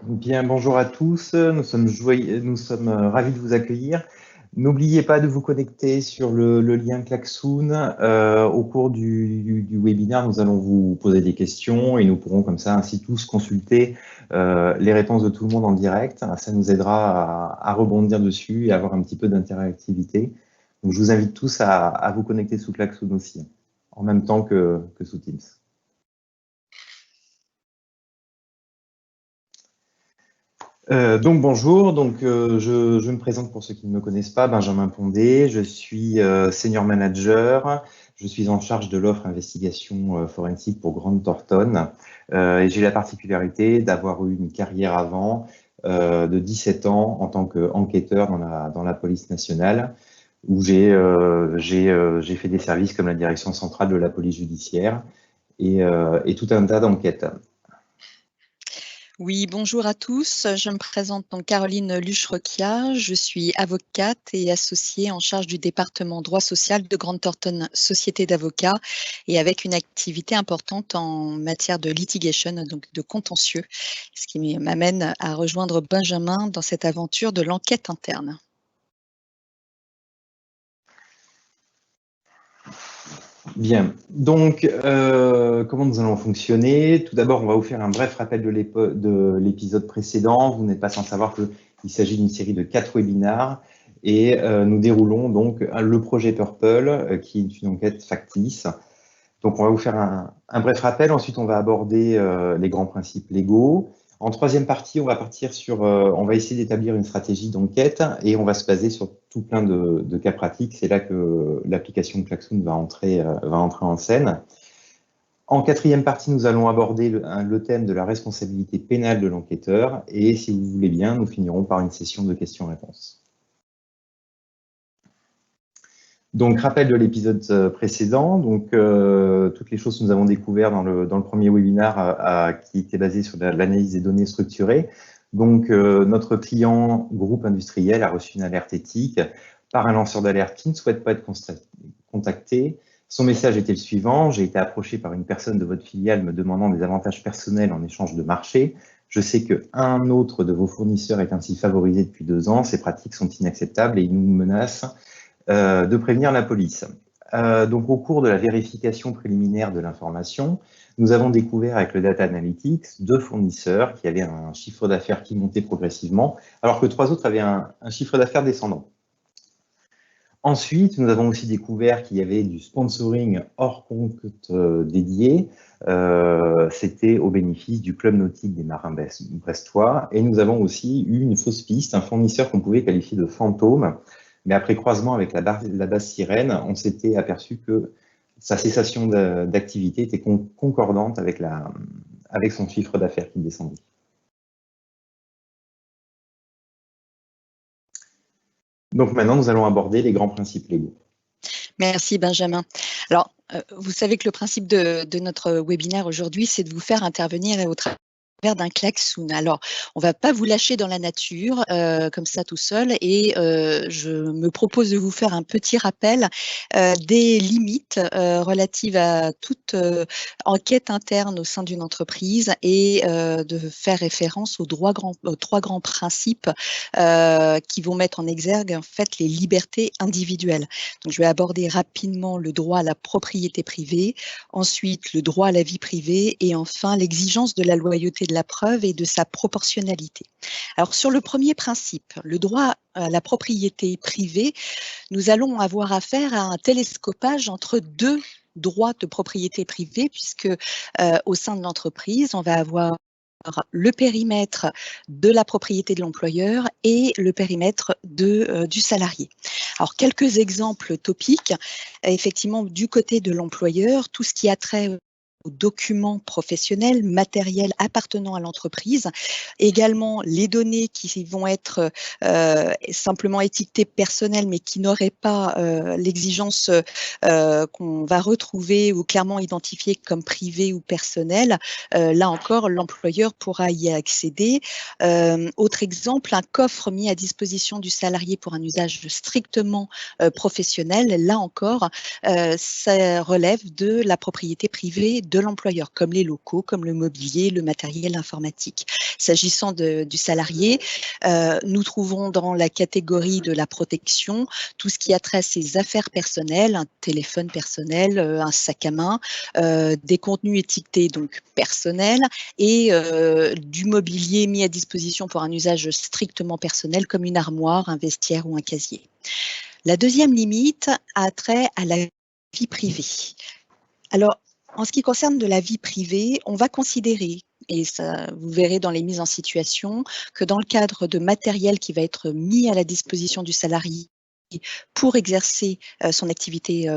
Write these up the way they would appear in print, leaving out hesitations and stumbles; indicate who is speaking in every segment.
Speaker 1: Bien, bonjour à tous. Nous sommes ravis de vous accueillir. N'oubliez pas de vous connecter sur le lien Klaxoon. Au cours du webinaire, nous allons vous poser des questions et nous pourrons comme ça ainsi tous consulter les réponses de tout le monde en direct. Ça nous aidera à rebondir dessus et avoir un petit peu d'interactivité. Donc, je vous invite tous à vous connecter sous Klaxoon aussi, en même temps que sous Teams. Donc bonjour, je me présente pour ceux qui ne me connaissent pas, Benjamin Pondé, je suis senior manager, je suis en charge de l'offre investigation forensique pour Grant Thornton et j'ai la particularité d'avoir eu une carrière avant de 17 ans en tant qu'enquêteur dans la police nationale où j'ai fait des services comme la direction centrale de la police judiciaire et tout un tas d'enquêtes.
Speaker 2: Oui, bonjour à tous. Je me présente donc Caroline Luche-Roquia. Je suis avocate et associée en charge du département droit social de Grant Thornton Société d'avocats et avec une activité importante en matière de litigation, donc de contentieux, ce qui m'amène à rejoindre Benjamin dans cette aventure de l'enquête interne.
Speaker 1: Bien, donc comment nous allons fonctionner? Tout d'abord, on va vous faire un bref rappel de l'épisode précédent. Vous n'êtes pas sans savoir qu'il s'agit d'une série de 4 webinars et nous déroulons donc le projet Purple, qui est une enquête factice. Donc on va vous faire un bref rappel, ensuite on va aborder les grands principes légaux. En troisième partie, on va partir on va essayer d'établir une stratégie d'enquête et on va se baser sur tout plein de cas pratiques. C'est là que l'application Klaxoon va entrer en scène. En quatrième partie, nous allons aborder le thème de la responsabilité pénale de l'enquêteur et si vous voulez bien, nous finirons par une session de questions-réponses. Donc, rappel de l'épisode précédent, donc toutes les choses que nous avons découvertes dans le premier webinaire qui était basé sur l'analyse des données structurées. Donc, notre client groupe industriel a reçu une alerte éthique par un lanceur d'alerte qui ne souhaite pas être contacté. Son message était le suivant: j'ai été approché par une personne de votre filiale me demandant des avantages personnels en échange de marché. Je sais qu'un autre de vos fournisseurs est ainsi favorisé depuis 2 ans. Ces pratiques sont inacceptables et ils nous menacent de prévenir la police. Donc, au cours de la vérification préliminaire de l'information, nous avons découvert avec le Data Analytics 2 fournisseurs qui avaient un chiffre d'affaires qui montait progressivement, alors que 3 autres avaient un chiffre d'affaires descendant. Ensuite, nous avons aussi découvert qu'il y avait du sponsoring hors compte dédié. C'était au bénéfice du club nautique des marins brestois. Et nous avons aussi eu une fausse piste, un fournisseur qu'on pouvait qualifier de fantôme. Mais après croisement avec la base Sirène, on s'était aperçu que sa cessation d'activité était concordante avec son chiffre d'affaires qui descendait. Donc maintenant, nous allons aborder les grands principes légaux.
Speaker 2: Merci Benjamin. Alors, vous savez que le principe de notre webinaire aujourd'hui, c'est de vous faire intervenir au travers d'un klaxon. Alors, on va pas vous lâcher dans la nature comme ça tout seul et je me propose de vous faire un petit rappel des limites relatives à toute enquête interne au sein d'une entreprise et de faire référence aux 3 grands principes qui vont mettre en exergue en fait les libertés individuelles. Donc, je vais aborder rapidement le droit à la propriété privée, ensuite le droit à la vie privée et enfin l'exigence de la loyauté de la preuve et de sa proportionnalité. Alors sur le premier principe, le droit à la propriété privée, nous allons avoir affaire à un télescopage entre 2 droits de propriété privée puisque au sein de l'entreprise, on va avoir le périmètre de la propriété de l'employeur et le périmètre du salarié. Alors, quelques exemples topiques. Effectivement, du côté de l'employeur, tout ce qui a trait aux documents professionnels, matériels appartenant à l'entreprise, également les données qui vont être simplement étiquetées personnelles, mais qui n'auraient pas l'exigence qu'on va retrouver ou clairement identifiées comme privées ou personnelles. Là encore, l'employeur pourra y accéder. Autre exemple, un coffre mis à disposition du salarié pour un usage strictement professionnel. Là encore, ça relève de la propriété privée de l'employeur, comme les locaux, comme le mobilier, le matériel informatique. S'agissant du salarié, nous trouvons dans la catégorie de la protection tout ce qui a trait à ses affaires personnelles, un téléphone personnel, un sac à main, des contenus étiquetés donc personnels et du mobilier mis à disposition pour un usage strictement personnel comme une armoire, un vestiaire ou un casier. La deuxième limite a trait à la vie privée. Alors, en ce qui concerne de la vie privée, on va considérer, et ça, vous verrez dans les mises en situation, que dans le cadre de matériel qui va être mis à la disposition du salarié pour exercer son activité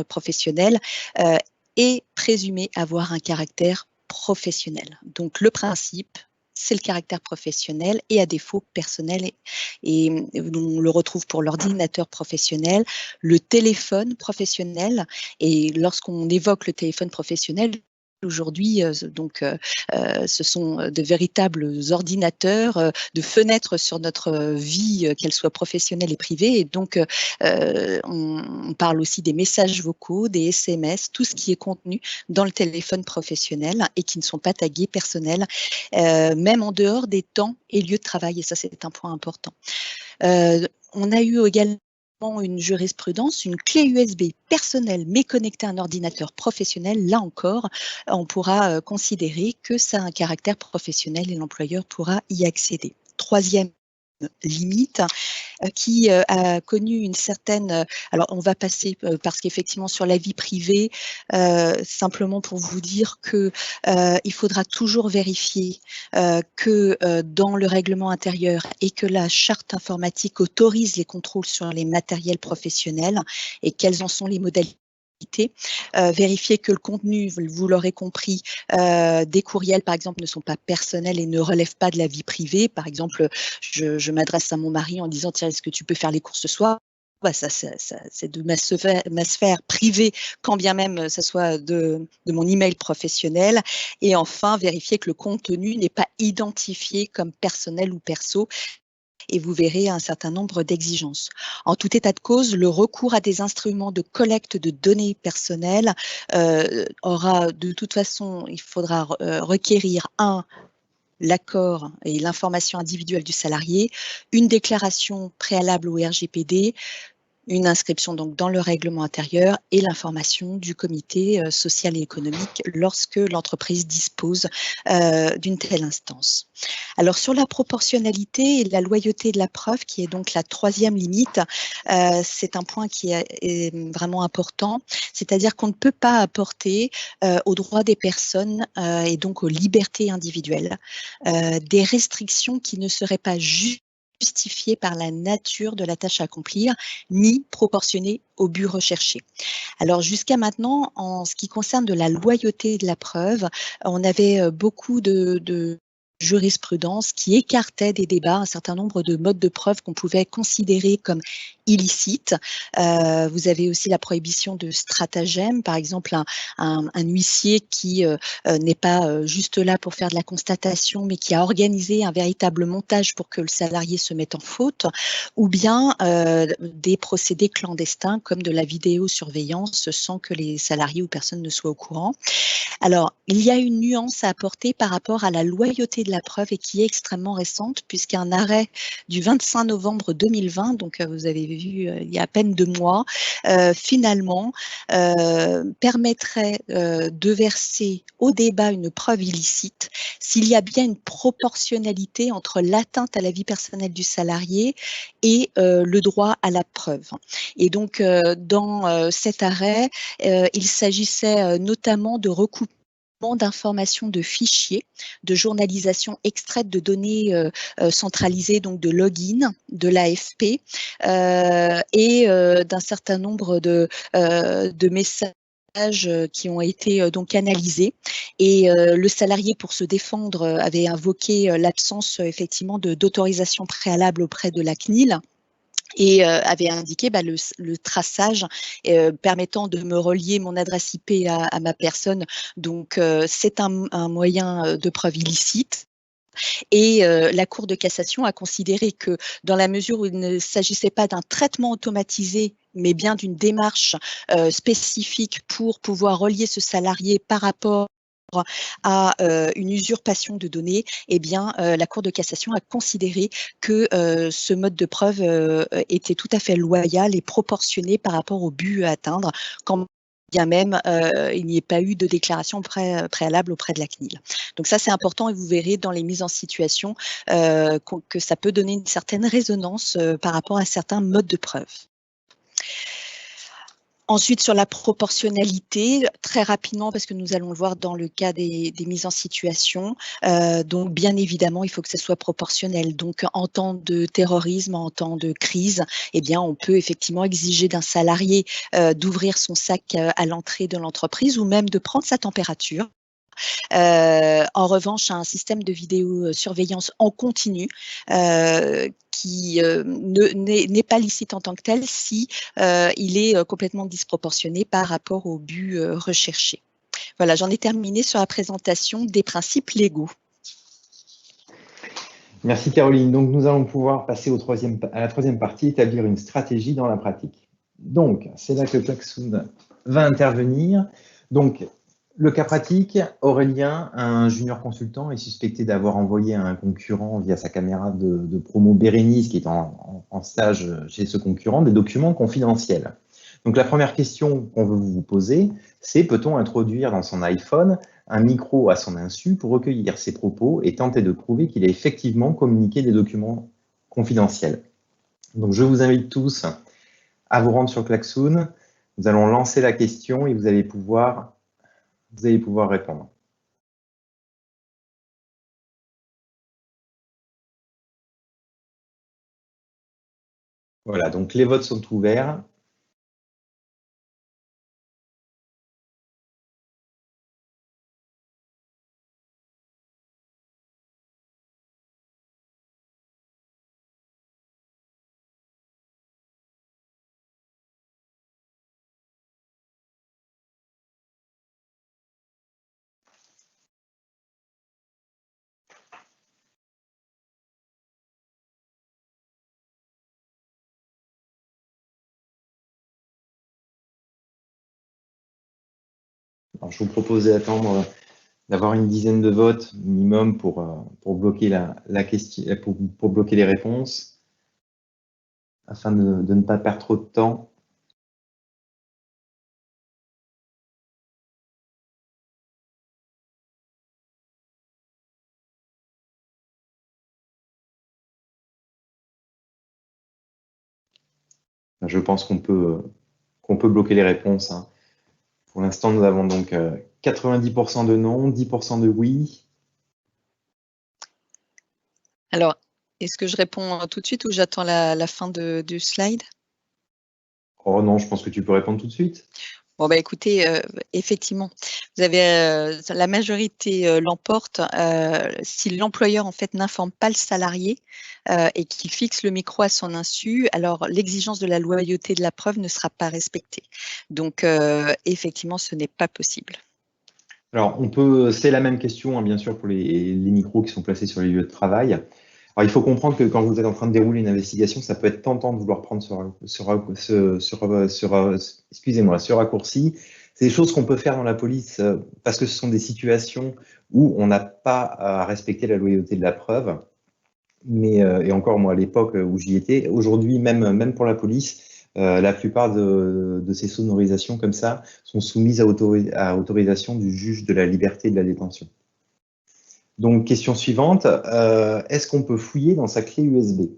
Speaker 2: professionnelle, est présumé avoir un caractère professionnel. Donc, le principe, c'est le caractère professionnel et à défaut personnel. Et on le retrouve pour l'ordinateur professionnel, le téléphone professionnel. Et lorsqu'on évoque le téléphone professionnel, aujourd'hui, ce sont de véritables ordinateurs, de fenêtres sur notre vie, qu'elle soit professionnelle et privée. Et donc, on parle aussi des messages vocaux, des SMS, tout ce qui est contenu dans le téléphone professionnel et qui ne sont pas tagués personnels, même en dehors des temps et lieux de travail. Et ça, c'est un point important. On a eu également une jurisprudence, une clé USB personnelle mais connectée à un ordinateur professionnel. Là encore, on pourra considérer que ça a un caractère professionnel et l'employeur pourra y accéder. Troisième limite qui a connu une certaine… alors, on va passer parce qu'effectivement, sur la vie privée, simplement pour vous dire qu'il faudra toujours vérifier que dans le règlement intérieur et que la charte informatique autorise les contrôles sur les matériels professionnels et quelles en sont les modalités. Vérifier que le contenu, vous l'aurez compris, des courriels par exemple ne sont pas personnels et ne relèvent pas de la vie privée. Par exemple, je m'adresse à mon mari en disant tiens, est-ce que tu peux faire les courses ce soir? Bah, ça, c'est de ma sphère privée, quand bien même ça soit de mon email professionnel. Et enfin, vérifier que le contenu n'est pas identifié comme personnel ou perso. Et vous verrez un certain nombre d'exigences. En tout état de cause, le recours à des instruments de collecte de données personnelles aura de toute façon, il faudra requérir l'accord et l'information individuelle du salarié, une déclaration préalable au RGPD, une inscription donc dans le règlement intérieur et l'information du comité social et économique lorsque l'entreprise dispose d'une telle instance. Alors sur la proportionnalité et la loyauté de la preuve, qui est donc la troisième limite, c'est un point qui est vraiment important, c'est-à-dire qu'on ne peut pas apporter aux droits des personnes et donc aux libertés individuelles des restrictions qui ne seraient pas justifiées par la nature de la tâche à accomplir, ni proportionnées au but recherché. Alors jusqu'à maintenant, en ce qui concerne de la loyauté de la preuve, on avait beaucoup de jurisprudence qui écartait des débats un certain nombre de modes de preuve qu'on pouvait considérer comme illicites. Vous avez aussi la prohibition de stratagème, par exemple un huissier qui n'est pas juste là pour faire de la constatation, mais qui a organisé un véritable montage pour que le salarié se mette en faute, ou bien des procédés clandestins comme de la vidéosurveillance sans que les salariés ou personnes ne soient au courant. Alors, il y a une nuance à apporter par rapport à la loyauté de la preuve et qui est extrêmement récente, puisqu'un arrêt du 25 novembre 2020, donc vous avez vu il y a à peine 2 mois, finalement permettrait de verser au débat une preuve illicite s'il y a bien une proportionnalité entre l'atteinte à la vie personnelle du salarié et le droit à la preuve. Et donc, dans cet arrêt, il s'agissait notamment de recoupement d'informations de fichiers, de journalisation extraite de données centralisées, donc de login, de l'AFP et d'un certain nombre de messages qui ont été donc analysés et le salarié pour se défendre avait invoqué l'absence effectivement d'autorisation préalable auprès de la CNIL et avait indiqué le traçage permettant de me relier mon adresse IP à ma personne. Donc, c'est un moyen de preuve illicite. Et la Cour de cassation a considéré que dans la mesure où il ne s'agissait pas d'un traitement automatisé, mais bien d'une démarche spécifique pour pouvoir relier ce salarié par rapport à une usurpation de données, eh bien, la Cour de cassation a considéré que ce mode de preuve était tout à fait loyal et proportionné par rapport au but à atteindre, quand bien même il n'y ait pas eu de déclaration préalable auprès de la CNIL. Donc ça, c'est important et vous verrez dans les mises en situation que ça peut donner une certaine résonance par rapport à certains modes de preuve. Ensuite, sur la proportionnalité, très rapidement, parce que nous allons le voir dans le cas des mises en situation, donc bien évidemment, il faut que ce soit proportionnel. Donc, en temps de terrorisme, en temps de crise, eh bien, on peut effectivement exiger d'un salarié d'ouvrir son sac à l'entrée de l'entreprise ou même de prendre sa température. En revanche, un système de vidéosurveillance en continu qui n'est pas licite en tant que tel si il est complètement disproportionné par rapport au but recherché. Voilà, j'en ai terminé sur la présentation des principes légaux.
Speaker 1: Merci Caroline. Donc nous allons pouvoir passer à la troisième partie, établir une stratégie dans la pratique. Donc c'est là que Klaxoon va intervenir. Donc le cas pratique, Aurélien, un junior consultant, est suspecté d'avoir envoyé à un concurrent via sa caméra de promo Bérénice, qui est en stage chez ce concurrent, des documents confidentiels. Donc la première question qu'on veut vous poser, c'est peut-on introduire dans son iPhone un micro à son insu pour recueillir ses propos et tenter de prouver qu'il a effectivement communiqué des documents confidentiels. Donc je vous invite tous à vous rendre sur Klaxoon. Nous allons lancer la question et vous allez pouvoir répondre. Voilà, donc les votes sont ouverts. Alors, je vous propose d'attendre d'avoir une dizaine de votes minimum pour bloquer la question, pour bloquer les réponses, afin de ne pas perdre trop de temps. Je pense qu'on peut bloquer les réponses, hein. Pour l'instant, nous avons donc 90% de non, 10% de oui.
Speaker 2: Alors, est-ce que je réponds tout de suite ou j'attends la fin du slide?
Speaker 1: Oh non, je pense que tu peux répondre tout de suite.
Speaker 2: Bon, bah, écoutez, effectivement, vous avez la majorité l'emporte si l'employeur en fait n'informe pas le salarié et qu'il fixe le micro à son insu, alors l'exigence de la loyauté de la preuve ne sera pas respectée. Donc, effectivement, ce n'est pas possible.
Speaker 1: Alors, c'est la même question, hein, bien sûr, pour les micros qui sont placés sur les lieux de travail. Alors, il faut comprendre que quand vous êtes en train de dérouler une investigation, ça peut être tentant de vouloir prendre ce raccourci. C'est des choses qu'on peut faire dans la police parce que ce sont des situations où on n'a pas à respecter la loyauté de la preuve. Mais, et encore, moi, à l'époque où j'y étais, aujourd'hui, même pour la police, la plupart de ces sonorisations comme ça sont soumises à autorisation du juge de la liberté et de la détention. Donc, question suivante, est-ce qu'on peut fouiller dans sa clé USB?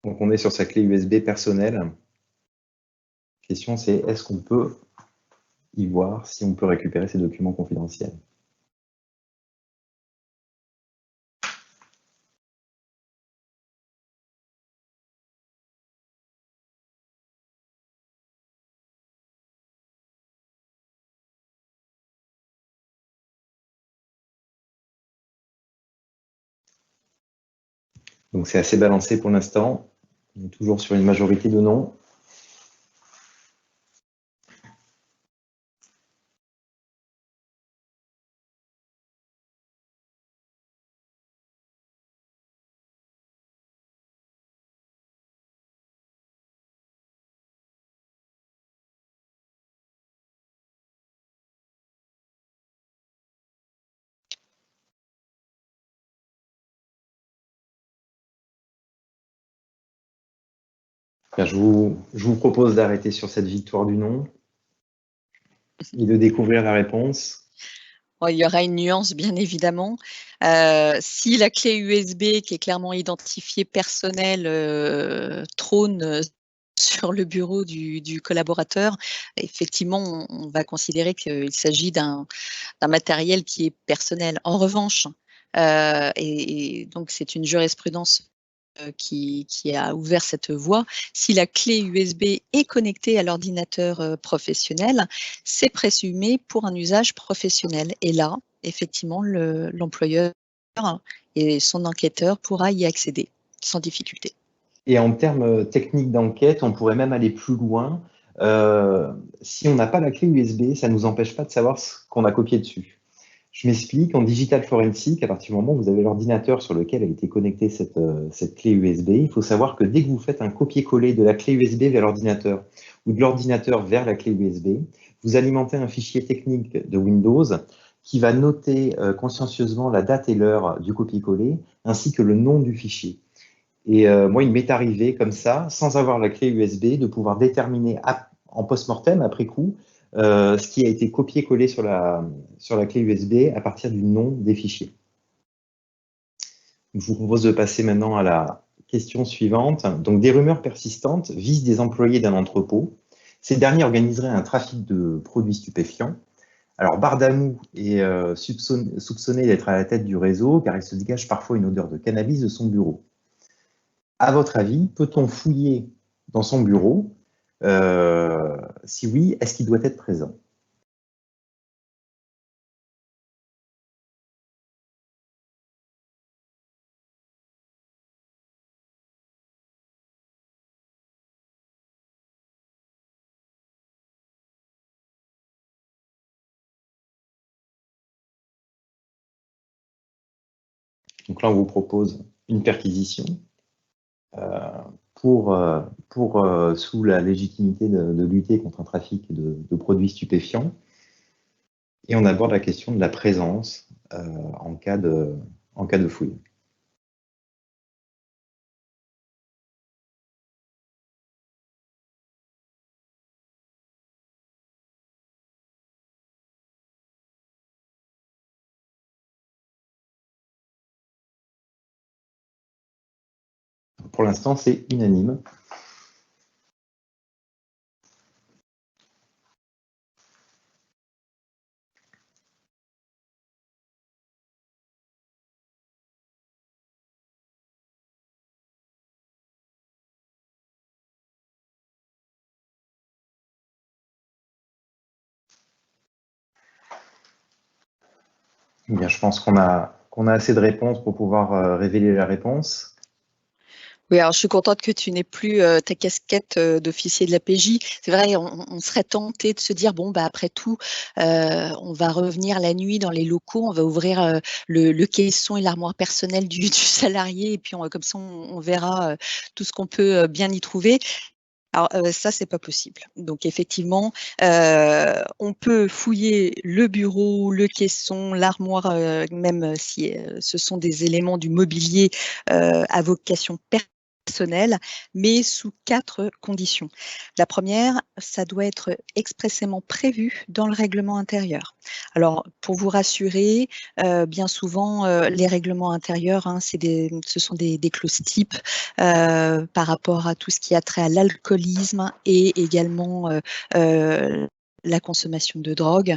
Speaker 1: Donc, on est sur sa clé USB personnelle. La question, c'est est-ce qu'on peut y voir si on peut récupérer ces documents confidentiels? Donc, c'est assez balancé pour l'instant. On est toujours sur une majorité de non. Je vous propose d'arrêter sur cette victoire du non et de découvrir la réponse.
Speaker 2: Bon, il y aura une nuance, bien évidemment. Si la clé USB, qui est clairement identifiée personnelle, trône sur le bureau du collaborateur, effectivement, on va considérer qu'il s'agit d'un matériel qui est personnel. En revanche, et donc c'est une jurisprudence qui a ouvert cette voie, si la clé USB est connectée à l'ordinateur professionnel, c'est présumé pour un usage professionnel. Et là, effectivement, l'employeur et son enquêteur pourra y accéder sans difficulté.
Speaker 1: Et en termes techniques d'enquête, on pourrait même aller plus loin. Si on n'a pas la clé USB, ça ne nous empêche pas de savoir ce qu'on a copié dessus. Je m'explique, en digital forensic, à partir du moment où vous avez l'ordinateur sur lequel a été connectée cette clé USB, il faut savoir que dès que vous faites un copier-coller de la clé USB vers l'ordinateur ou de l'ordinateur vers la clé USB, vous alimentez un fichier technique de Windows qui va noter consciencieusement la date et l'heure du copier-coller ainsi que le nom du fichier. Et moi, il m'est arrivé comme ça, sans avoir la clé USB, de pouvoir déterminer en post-mortem, après coup, ce qui a été copié-collé sur la clé USB à partir du nom des fichiers. Je vous propose de passer maintenant à la question suivante. Donc, des rumeurs persistantes visent des employés d'un entrepôt. Ces derniers organiseraient un trafic de produits stupéfiants. Alors, Bardamou est soupçonné d'être à la tête du réseau car il se dégage parfois une odeur de cannabis de son bureau. À votre avis, peut-on fouiller dans son bureau? Si oui, est-ce qu'il doit être présent? Donc là, on vous propose une perquisition sous la légitimité de lutter contre un trafic de produits stupéfiants. Et on aborde la question de la présence en cas de fouille. Pour l'instant, c'est unanime. Eh bien, je pense qu'on a assez de réponses pour pouvoir révéler la réponse.
Speaker 2: Oui, alors je suis contente que tu n'aies plus ta casquette d'officier de la PJ. C'est vrai, on serait tenté de se dire, bon, bah, après tout, on va revenir la nuit dans les locaux, on va ouvrir le caisson et l'armoire personnelle du salarié, et puis comme ça, on verra tout ce qu'on peut bien y trouver. Alors ça, c'est pas possible. Donc effectivement, on peut fouiller le bureau, le caisson, l'armoire, même si ce sont des éléments du mobilier à vocation personnelle, mais sous 4 conditions. La première, ça doit être expressément prévu dans le règlement intérieur. Alors pour vous rassurer, bien souvent, les règlements intérieurs, hein, ce sont des clauses types par rapport à tout ce qui a trait à l'alcoolisme et également la consommation de drogue.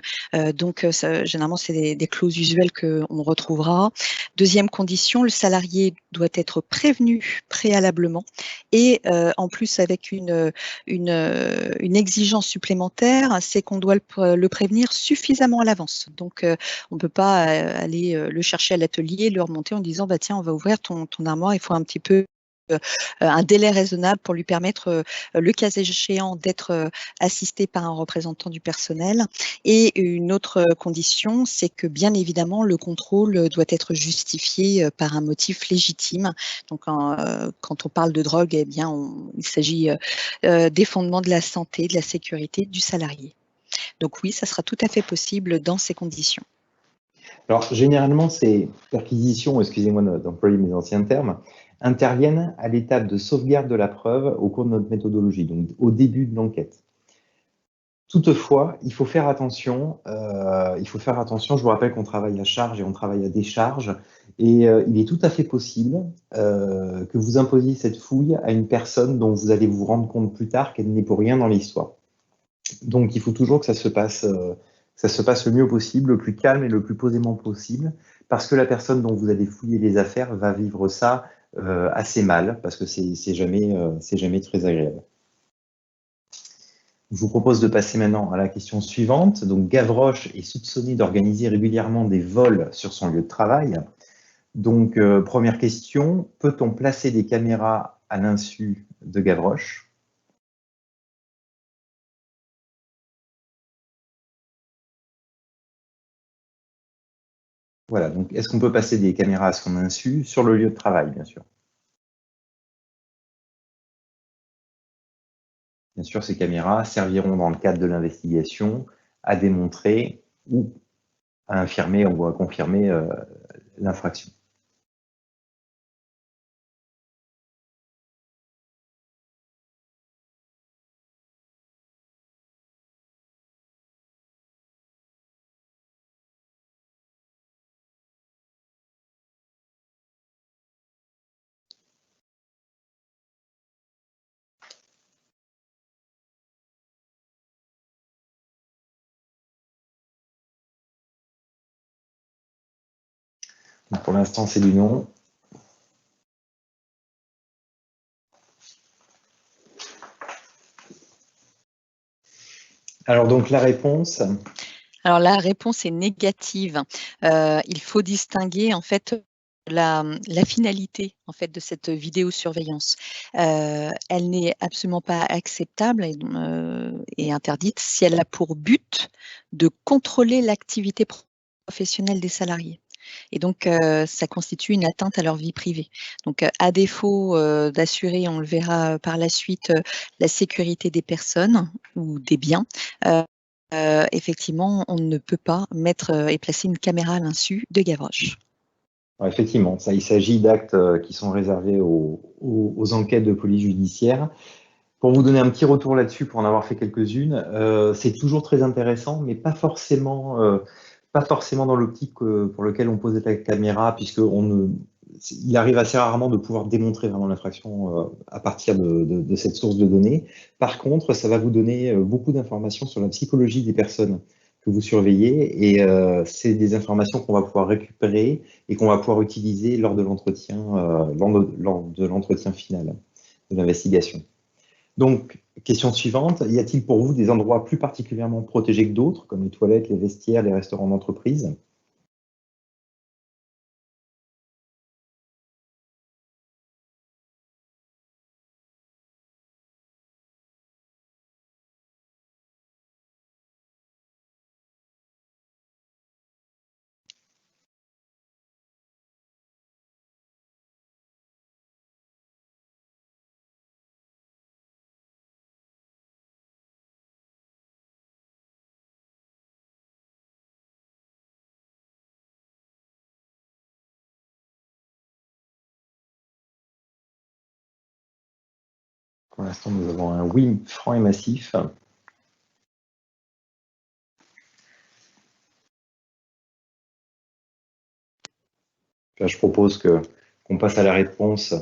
Speaker 2: Donc, généralement, c'est des clauses usuelles qu'on retrouvera. Deuxième condition, le salarié doit être prévenu préalablement et en plus avec une exigence supplémentaire, c'est qu'on doit le prévenir suffisamment à l'avance. Donc, on ne peut pas aller le chercher à l'atelier, le remonter en disant bah, tiens, on va ouvrir ton armoire, il faut un petit peu un délai raisonnable pour lui permettre, le cas échéant, d'être assisté par un représentant du personnel. Et une autre condition, c'est que bien évidemment, le contrôle doit être justifié par un motif légitime. Donc, quand on parle de drogue, eh bien, il s'agit des fondements de la santé, de la sécurité du salarié. Donc oui, ça sera tout à fait possible dans ces conditions.
Speaker 1: Alors, généralement, ces perquisitions, excusez-moi d'employer mes anciens termes, interviennent à l'étape de sauvegarde de la preuve au cours de notre méthodologie, donc au début de l'enquête. Toutefois, il faut faire attention. Je vous rappelle qu'on travaille à charge et on travaille à décharge. Et il est tout à fait possible que vous imposiez cette fouille à une personne dont vous allez vous rendre compte plus tard qu'elle n'est pour rien dans l'histoire. Donc, il faut toujours que ça se passe le mieux possible, le plus calme et le plus posément possible, parce que la personne dont vous allez fouiller les affaires va vivre ça assez mal, parce que c'est jamais très agréable. Je vous propose de passer maintenant à la question suivante. Donc, Gavroche est soupçonné d'organiser régulièrement des vols sur son lieu de travail. Donc, première question, peut-on placer des caméras à l'insu de Gavroche? Voilà, donc est-ce qu'on peut passer des caméras à son insu sur le lieu de travail, bien sûr? Bien sûr, ces caméras serviront dans le cadre de l'investigation à démontrer ou à infirmer ou à confirmer l'infraction. Donc, pour l'instant, c'est du non. Alors, donc, la réponse?
Speaker 2: Alors, la réponse est négative. Il faut distinguer, en fait, la finalité, en fait, de cette vidéosurveillance. Elle n'est absolument pas acceptable et interdite si elle a pour but de contrôler l'activité professionnelle des salariés. Et donc, ça constitue une atteinte à leur vie privée. Donc, à défaut d'assurer, on le verra par la suite, la sécurité des personnes ou des biens, effectivement, on ne peut pas mettre et placer une caméra à l'insu de Gavroche.
Speaker 1: Alors, effectivement, il s'agit d'actes qui sont réservés aux enquêtes de police judiciaire. Pour vous donner un petit retour là-dessus, pour en avoir fait quelques-unes, c'est toujours très intéressant, mais pas forcément dans l'optique pour lequel on pose la caméra, il arrive assez rarement de pouvoir démontrer vraiment l'infraction à partir de cette source de données. Par contre, ça va vous donner beaucoup d'informations sur la psychologie des personnes que vous surveillez, et c'est des informations qu'on va pouvoir récupérer et qu'on va pouvoir utiliser lors de l'entretien final de l'investigation. Donc, question suivante, y a-t-il pour vous des endroits plus particulièrement protégés que d'autres, comme les toilettes, les vestiaires, les restaurants d'entreprise? Pour l'instant, nous avons un oui franc et massif. Là, je propose qu'on passe à la réponse.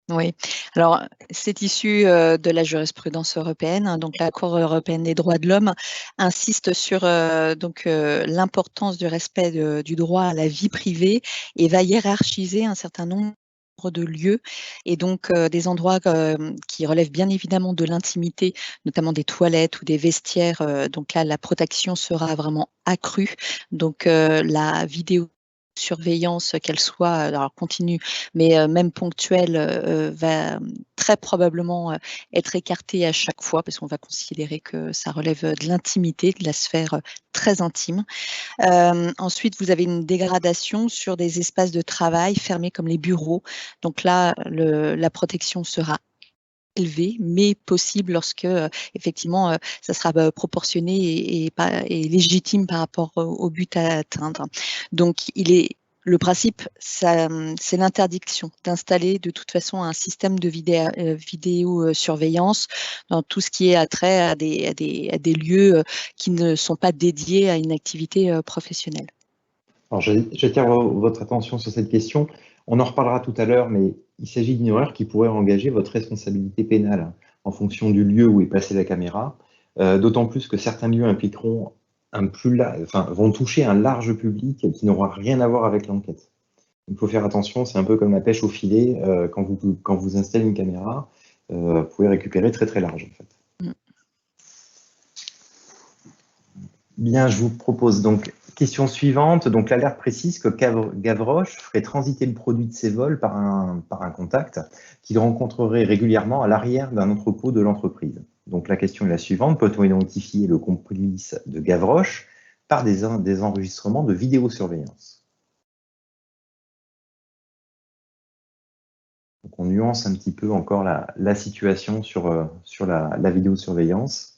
Speaker 2: Oui, alors c'est issu de la jurisprudence européenne, hein, donc la Cour européenne des droits de l'homme insiste sur l'importance du respect du droit à la vie privée et va hiérarchiser un certain nombre de lieux et donc des endroits qui relèvent bien évidemment de l'intimité, notamment des toilettes ou des vestiaires. Donc là, la protection sera vraiment accrue. Donc la vidéosurveillance, qu'elle soit alors continue, mais même ponctuelle, va très probablement être écartée à chaque fois parce qu'on va considérer que ça relève de l'intimité, de la sphère très intime. Ensuite, vous avez une dégradation sur des espaces de travail fermés comme les bureaux. Donc là, la protection sera élevée, mais possible lorsque effectivement ça sera proportionné et légitime par rapport au but à atteindre. Donc il est Le principe, c'est l'interdiction d'installer de toute façon un système de vidéosurveillance dans tout ce qui est attrait à des lieux qui ne sont pas dédiés à une activité professionnelle.
Speaker 1: Alors, j'attire votre attention sur cette question. On en reparlera tout à l'heure, mais il s'agit d'une erreur qui pourrait engager votre responsabilité pénale en fonction du lieu où est placée la caméra, d'autant plus que certains lieux impliqueront vont toucher un large public qui n'aura rien à voir avec l'enquête. Il faut faire attention, c'est un peu comme la pêche au filet. Quand vous installez une caméra, vous pouvez récupérer très très large en fait. Bien, je vous propose donc, question suivante. Donc, l'alerte précise que Gavroche ferait transiter le produit de ses vols par un contact qu'il rencontrerait régulièrement à l'arrière d'un entrepôt de l'entreprise. Donc, la question est la suivante. Peut-on identifier le complice de Gavroche par des enregistrements de vidéosurveillance? Donc, on nuance un petit peu encore la situation sur la vidéosurveillance.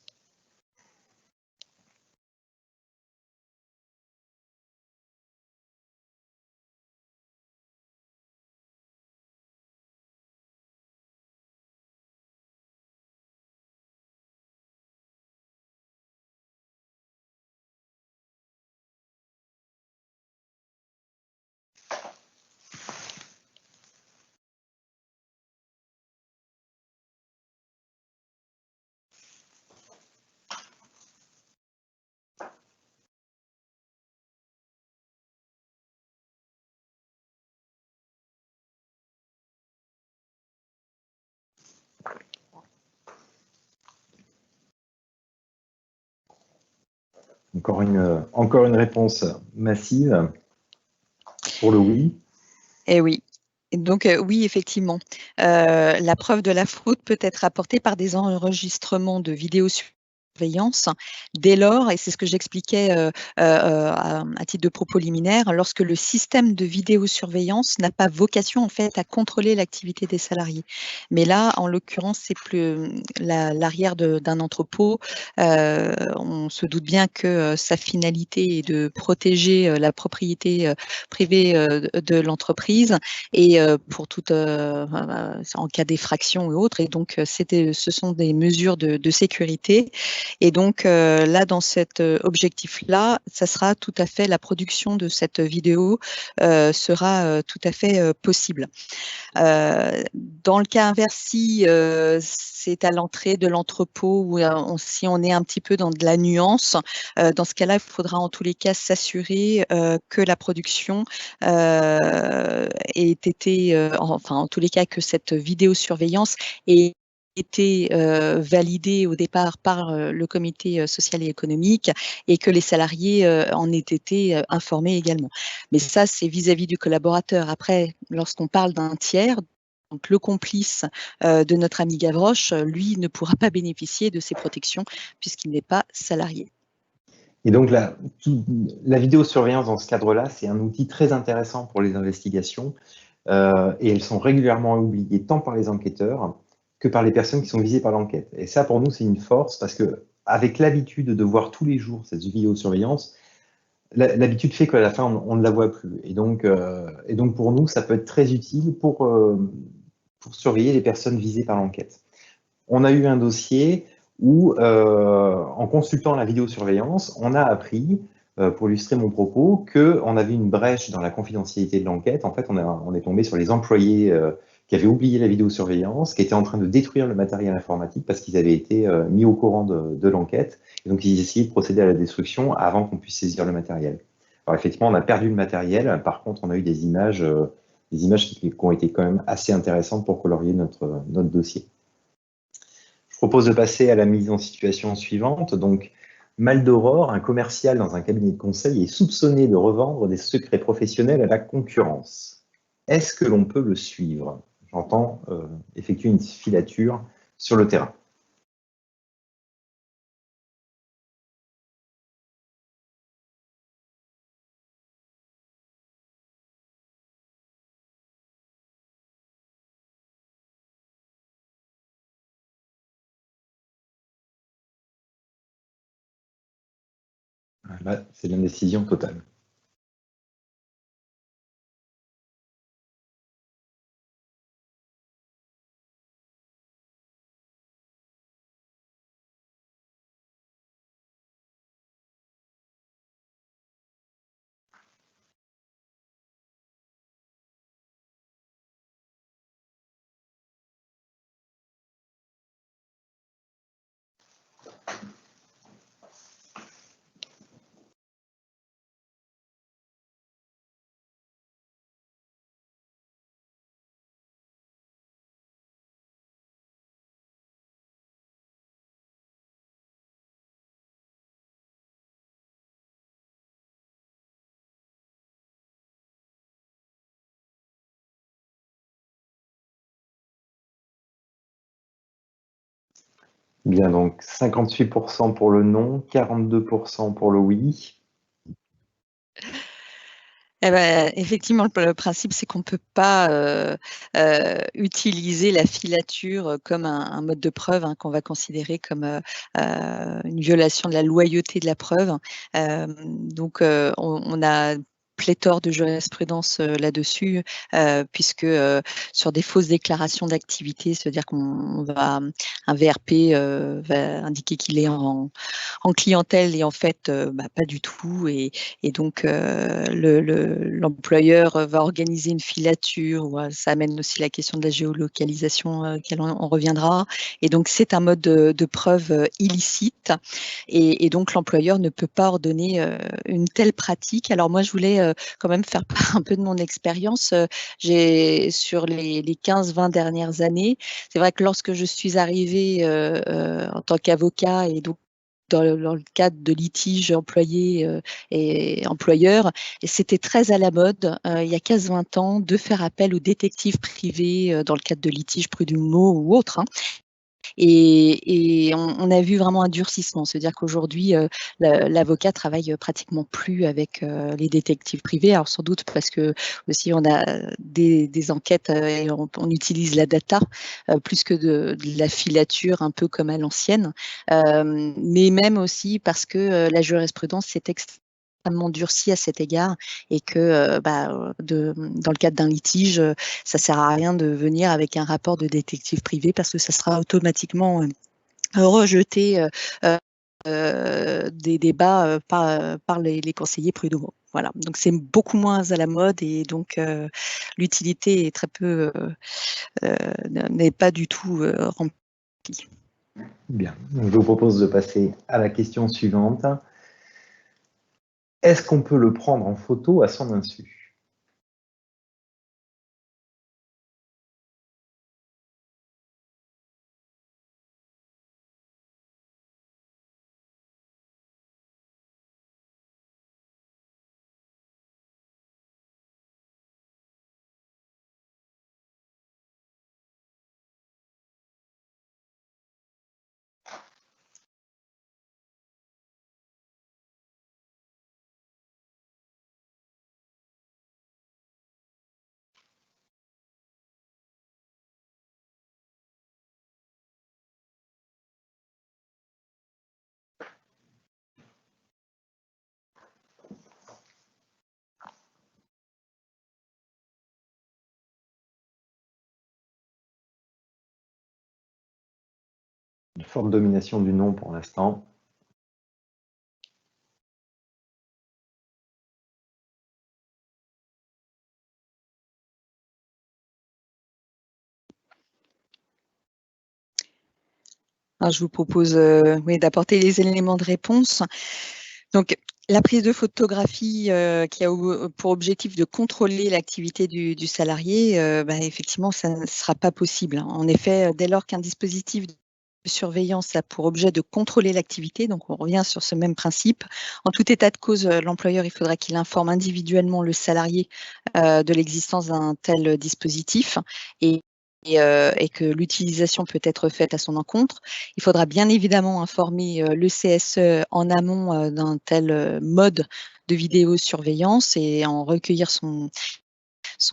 Speaker 1: Encore une réponse massive pour le oui.
Speaker 2: Eh oui. Donc oui, effectivement, la preuve de la fraude peut être apportée par des enregistrements de vidéosurveillance dès lors, et c'est ce que j'expliquais à titre de propos liminaire, lorsque le système de vidéosurveillance n'a pas vocation en fait à contrôler l'activité des salariés. Mais là, en l'occurrence, c'est plus l'arrière d'un entrepôt. On se doute bien que sa finalité est de protéger la propriété privée de l'entreprise et pour toute en cas d'effraction ou autre. Et donc, ce sont des mesures de sécurité. Et donc, là, dans cet objectif-là, ça sera tout à fait, la production de cette vidéo sera tout à fait possible. Dans le cas inverse, si c'est à l'entrée de l'entrepôt ou si on est un petit peu dans de la nuance, dans ce cas-là, il faudra en tous les cas s'assurer que la production ait été, enfin en tous les cas que cette vidéosurveillance ait été validée au départ par le comité social et économique et que les salariés en aient été informés également. Mais ça, c'est vis-à-vis du collaborateur. Après, lorsqu'on parle d'un tiers, donc le complice de notre ami Gavroche, lui, ne pourra pas bénéficier de ces protections puisqu'il n'est pas salarié.
Speaker 1: Et donc, la vidéosurveillance dans ce cadre-là, c'est un outil très intéressant pour les investigations et elles sont régulièrement oubliées tant par les enquêteurs que par les personnes qui sont visées par l'enquête. Et ça, pour nous, c'est une force parce que avec l'habitude de voir tous les jours cette vidéosurveillance, l'habitude fait qu'à la fin, on ne la voit plus. Et donc, pour nous, ça peut être très utile pour surveiller les personnes visées par l'enquête. On a eu un dossier où, en consultant la vidéosurveillance, on a appris, pour illustrer mon propos, qu'on avait une brèche dans la confidentialité de l'enquête. En fait, on est tombé sur les employés qui avaient oublié la vidéosurveillance, qui étaient en train de détruire le matériel informatique parce qu'ils avaient été mis au courant de l'enquête. Et donc, ils essayaient de procéder à la destruction avant qu'on puisse saisir le matériel. Alors, effectivement, on a perdu le matériel. Par contre, on a eu des images qui ont été quand même assez intéressantes pour colorier notre dossier. Je propose de passer à la mise en situation suivante. Donc, Maldoror, un commercial dans un cabinet de conseil, est soupçonné de revendre des secrets professionnels à la concurrence. Est-ce que l'on peut le suivre? J'entends effectuer une filature sur le terrain. Là, c'est l'indécision totale. Bien, donc 58% pour le non, 42% pour le oui.
Speaker 2: Eh ben, effectivement, le principe, c'est qu'on ne peut pas utiliser la filature comme un mode de preuve qu'on va considérer comme une violation de la loyauté de la preuve. Donc, on a pléthore de jurisprudence là-dessus, puisque sur des fausses déclarations d'activité, c'est-à-dire qu'on va, un VRP va indiquer qu'il est en clientèle et en fait, pas du tout. Et donc, l'employeur va organiser une filature. Ça amène aussi la question de la géolocalisation, auquel on reviendra. Et donc, c'est un mode de preuve illicite. Et donc, l'employeur ne peut pas ordonner une telle pratique. Alors, moi, je voulais quand même faire part un peu de mon expérience. J'ai, sur les 15-20 dernières années, c'est vrai que lorsque je suis arrivée en tant qu'avocat et donc dans le cadre de litiges employés et employeurs, et c'était très à la mode, il y a 15-20 ans, de faire appel aux détectives privés dans le cadre de litiges prud'homaux ou autres. Et on a vu vraiment un durcissement. C'est-à-dire qu'aujourd'hui, l'avocat travaille pratiquement plus avec les détectives privés. Alors sans doute parce que aussi on a des enquêtes et on utilise la data plus que de la filature un peu comme à l'ancienne. Mais même aussi parce que la jurisprudence s'est extrêmement durcie à cet égard et que dans le cadre d'un litige, ça ne sert à rien de venir avec un rapport de détective privé parce que ça sera automatiquement rejeté des débats par les conseillers prud'homaux. Voilà, donc c'est beaucoup moins à la mode et donc l'utilité est très peu, n'est pas du tout remplie.
Speaker 1: Bien, donc, je vous propose de passer à la question suivante. Est-ce qu'on peut le prendre en photo à son insu? Une forte domination du non pour l'instant.
Speaker 2: Alors, je vous propose d'apporter les éléments de réponse. Donc, la prise de photographie qui a pour objectif de contrôler l'activité du salarié, effectivement, ça ne sera pas possible. En effet, dès lors qu'un dispositif de surveillance a pour objet de contrôler l'activité, donc on revient sur ce même principe, en tout état de cause, l'employeur, il faudra qu'il informe individuellement le salarié de l'existence d'un tel dispositif et et que l'utilisation peut être faite à son encontre. Il faudra bien évidemment informer le CSE en amont d'un tel mode de vidéosurveillance et en recueillir son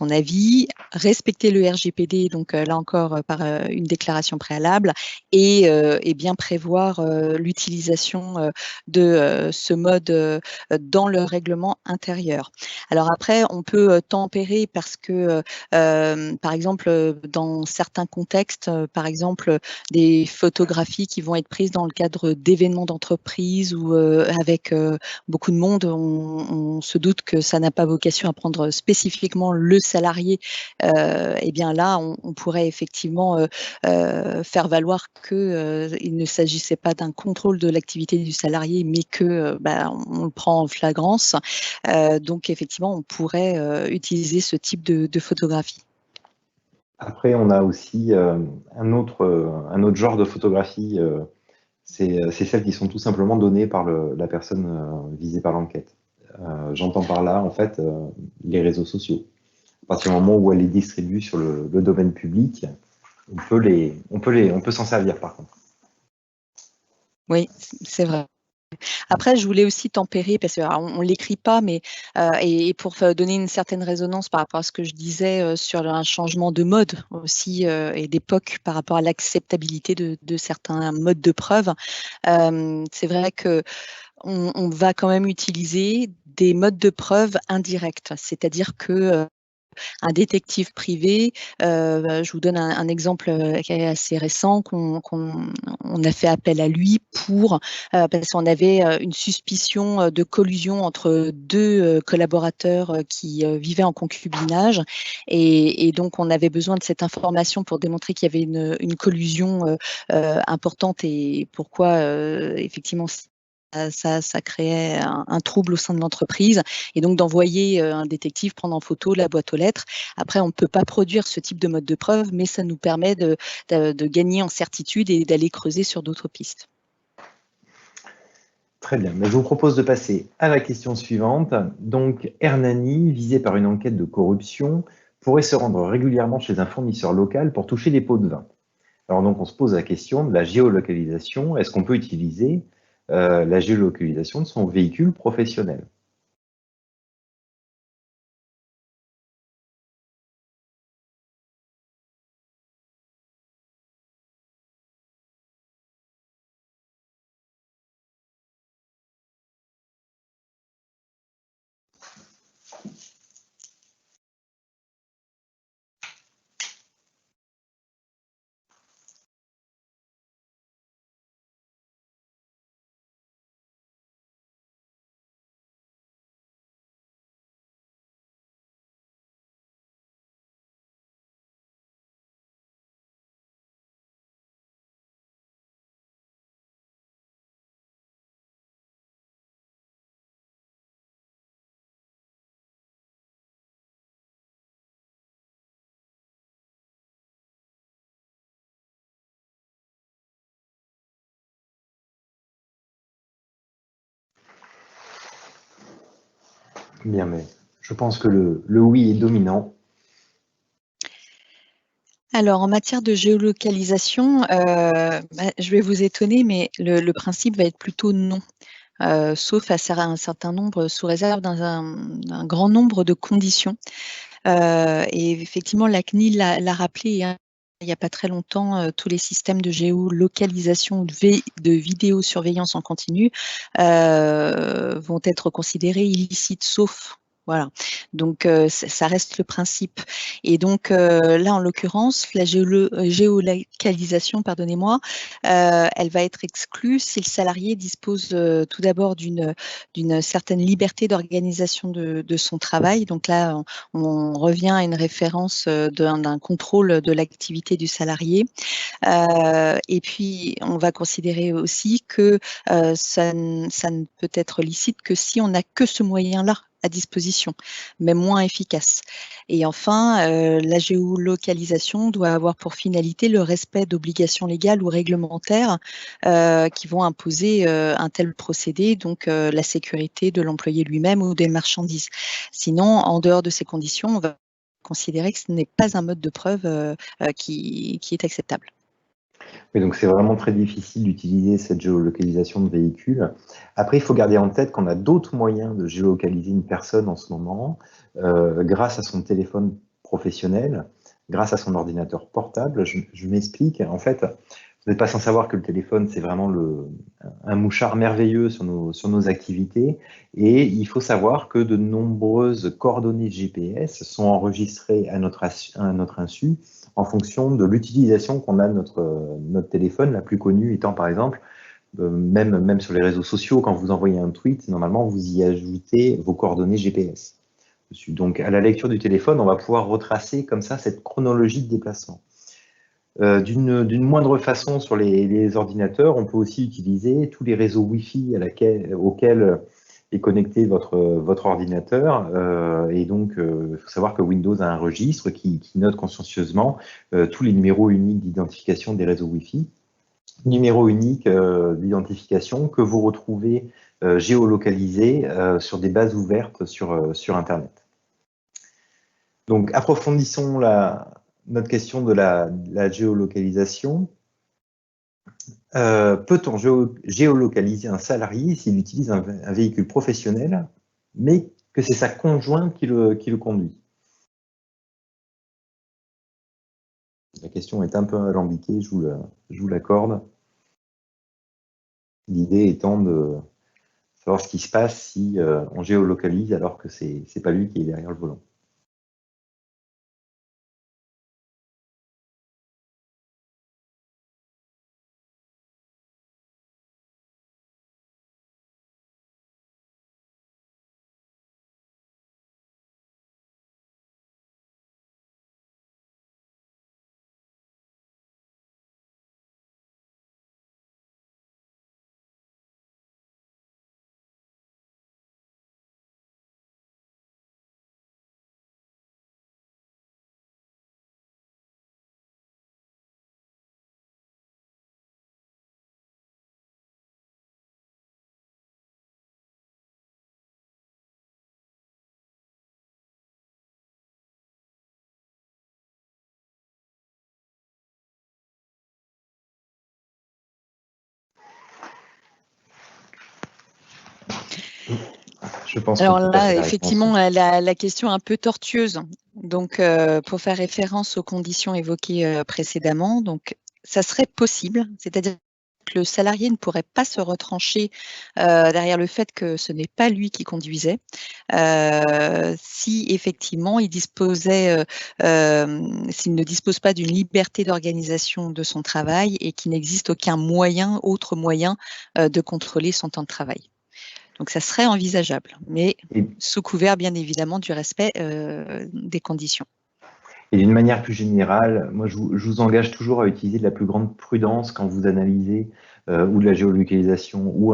Speaker 2: avis, respecter le RGPD, donc là encore par une déclaration préalable, et bien prévoir l'utilisation de ce mode dans le règlement intérieur. Alors après, on peut tempérer parce que, par exemple, dans certains contextes, par exemple, des photographies qui vont être prises dans le cadre d'événements d'entreprise ou avec beaucoup de monde, on se doute que ça n'a pas vocation à prendre spécifiquement le salarié. Et bien là, on pourrait effectivement faire valoir qu'il ne s'agissait pas d'un contrôle de l'activité du salarié, mais que on le prend en flagrance. Donc effectivement, on pourrait utiliser ce type de photographie.
Speaker 1: Après, on a aussi un autre genre de photographie, c'est celles qui sont tout simplement données par la personne visée par l'enquête. J'entends par là, en fait, les réseaux sociaux. À partir du moment où elle les distribue sur le domaine public, on peut s'en servir par contre.
Speaker 2: Oui, c'est vrai. Après, je voulais aussi tempérer, parce qu'on ne l'écrit pas, mais et pour donner une certaine résonance par rapport à ce que je disais sur un changement de mode aussi et d'époque par rapport à l'acceptabilité de certains modes de preuve. C'est vrai que on va quand même utiliser des modes de preuve indirects, c'est-à-dire que un détective privé, je vous donne un exemple qui est assez récent, on a fait appel à lui pour, parce qu'on avait une suspicion de collusion entre deux collaborateurs qui vivaient en concubinage, et donc on avait besoin de cette information pour démontrer qu'il y avait une collusion importante, et pourquoi effectivement ça créait un trouble au sein de l'entreprise, et donc d'envoyer un détective prendre en photo la boîte aux lettres. Après, on ne peut pas produire ce type de mode de preuve, mais ça nous permet de gagner en certitude et d'aller creuser sur d'autres pistes.
Speaker 1: Très bien, mais je vous propose de passer à la question suivante. Donc, Hernani, visé par une enquête de corruption, pourrait se rendre régulièrement chez un fournisseur local pour toucher des pots de vin. Alors donc, on se pose la question de la géolocalisation. Est-ce qu'on peut utiliser la géolocalisation de son véhicule professionnel? Bien, mais je pense que le oui est dominant.
Speaker 2: Alors, en matière de géolocalisation, je vais vous étonner, mais le principe va être plutôt non. Sauf à un certain nombre, sous réserve d'un grand nombre de conditions. Et effectivement, la CNIL l'a rappelé, hein, il n'y a pas très longtemps, tous les systèmes de géolocalisation de vidéosurveillance en continu vont être considérés illicites, sauf. Voilà, donc ça reste le principe. Et donc là, en l'occurrence, la géolocalisation, pardonnez-moi, elle va être exclue si le salarié dispose tout d'abord d'une certaine liberté d'organisation de son travail. Donc là, on revient à une référence d'un contrôle de l'activité du salarié. Et puis, on va considérer aussi que ça ne peut être licite que si on n'a que ce moyen-là à disposition, mais moins efficace. Et enfin, la géolocalisation doit avoir pour finalité le respect d'obligations légales ou réglementaires qui vont imposer un tel procédé, donc la sécurité de l'employé lui-même ou des marchandises. Sinon, en dehors de ces conditions, on va considérer que ce n'est pas un mode de preuve qui est acceptable.
Speaker 1: Et donc, c'est vraiment très difficile d'utiliser cette géolocalisation de véhicules. Après, il faut garder en tête qu'on a d'autres moyens de géolocaliser une personne en ce moment, grâce à son téléphone professionnel, grâce à son ordinateur portable. Je m'explique. En fait, vous n'êtes pas sans savoir que le téléphone, c'est vraiment un mouchard merveilleux sur nos activités. Et il faut savoir que de nombreuses coordonnées GPS sont enregistrées à notre insu en fonction de l'utilisation qu'on a de notre téléphone, la plus connue étant par exemple, même sur les réseaux sociaux, quand vous envoyez un tweet, normalement vous y ajoutez vos coordonnées GPS dessus. Donc à la lecture du téléphone, on va pouvoir retracer comme ça cette chronologie de déplacement. D'une moindre façon sur les ordinateurs, on peut aussi utiliser tous les réseaux Wi-Fi auxquels est connecté votre ordinateur. Et donc, il faut savoir que Windows a un registre qui note consciencieusement tous les numéros uniques d'identification des réseaux Wi-Fi. Numéros uniques d'identification que vous retrouvez géolocalisés sur des bases ouvertes sur Internet. Donc, approfondissons notre question de la géolocalisation. Peut-on géolocaliser un salarié s'il utilise un véhicule professionnel, mais que c'est sa conjointe qui le conduit? La question est un peu alambiquée, je vous l'accorde. L'idée étant de savoir ce qui se passe si on géolocalise alors que c'est pas lui qui est derrière le volant. Je pense qu'on
Speaker 2: Alors
Speaker 1: peut
Speaker 2: là,
Speaker 1: passer à la réponse.
Speaker 2: effectivement, la question est un peu tortueuse. Donc, pour faire référence aux conditions évoquées précédemment, donc ça serait possible, c'est-à-dire que le salarié ne pourrait pas se retrancher derrière le fait que ce n'est pas lui qui conduisait, si effectivement il disposait, s'il ne dispose pas d'une liberté d'organisation de son travail et qu'il n'existe aucun autre moyen de contrôler son temps de travail. Donc, ça serait envisageable, mais sous couvert, bien évidemment, du respect des conditions.
Speaker 1: Et d'une manière plus générale, moi, je vous engage toujours à utiliser de la plus grande prudence quand vous analysez ou de la géolocalisation ou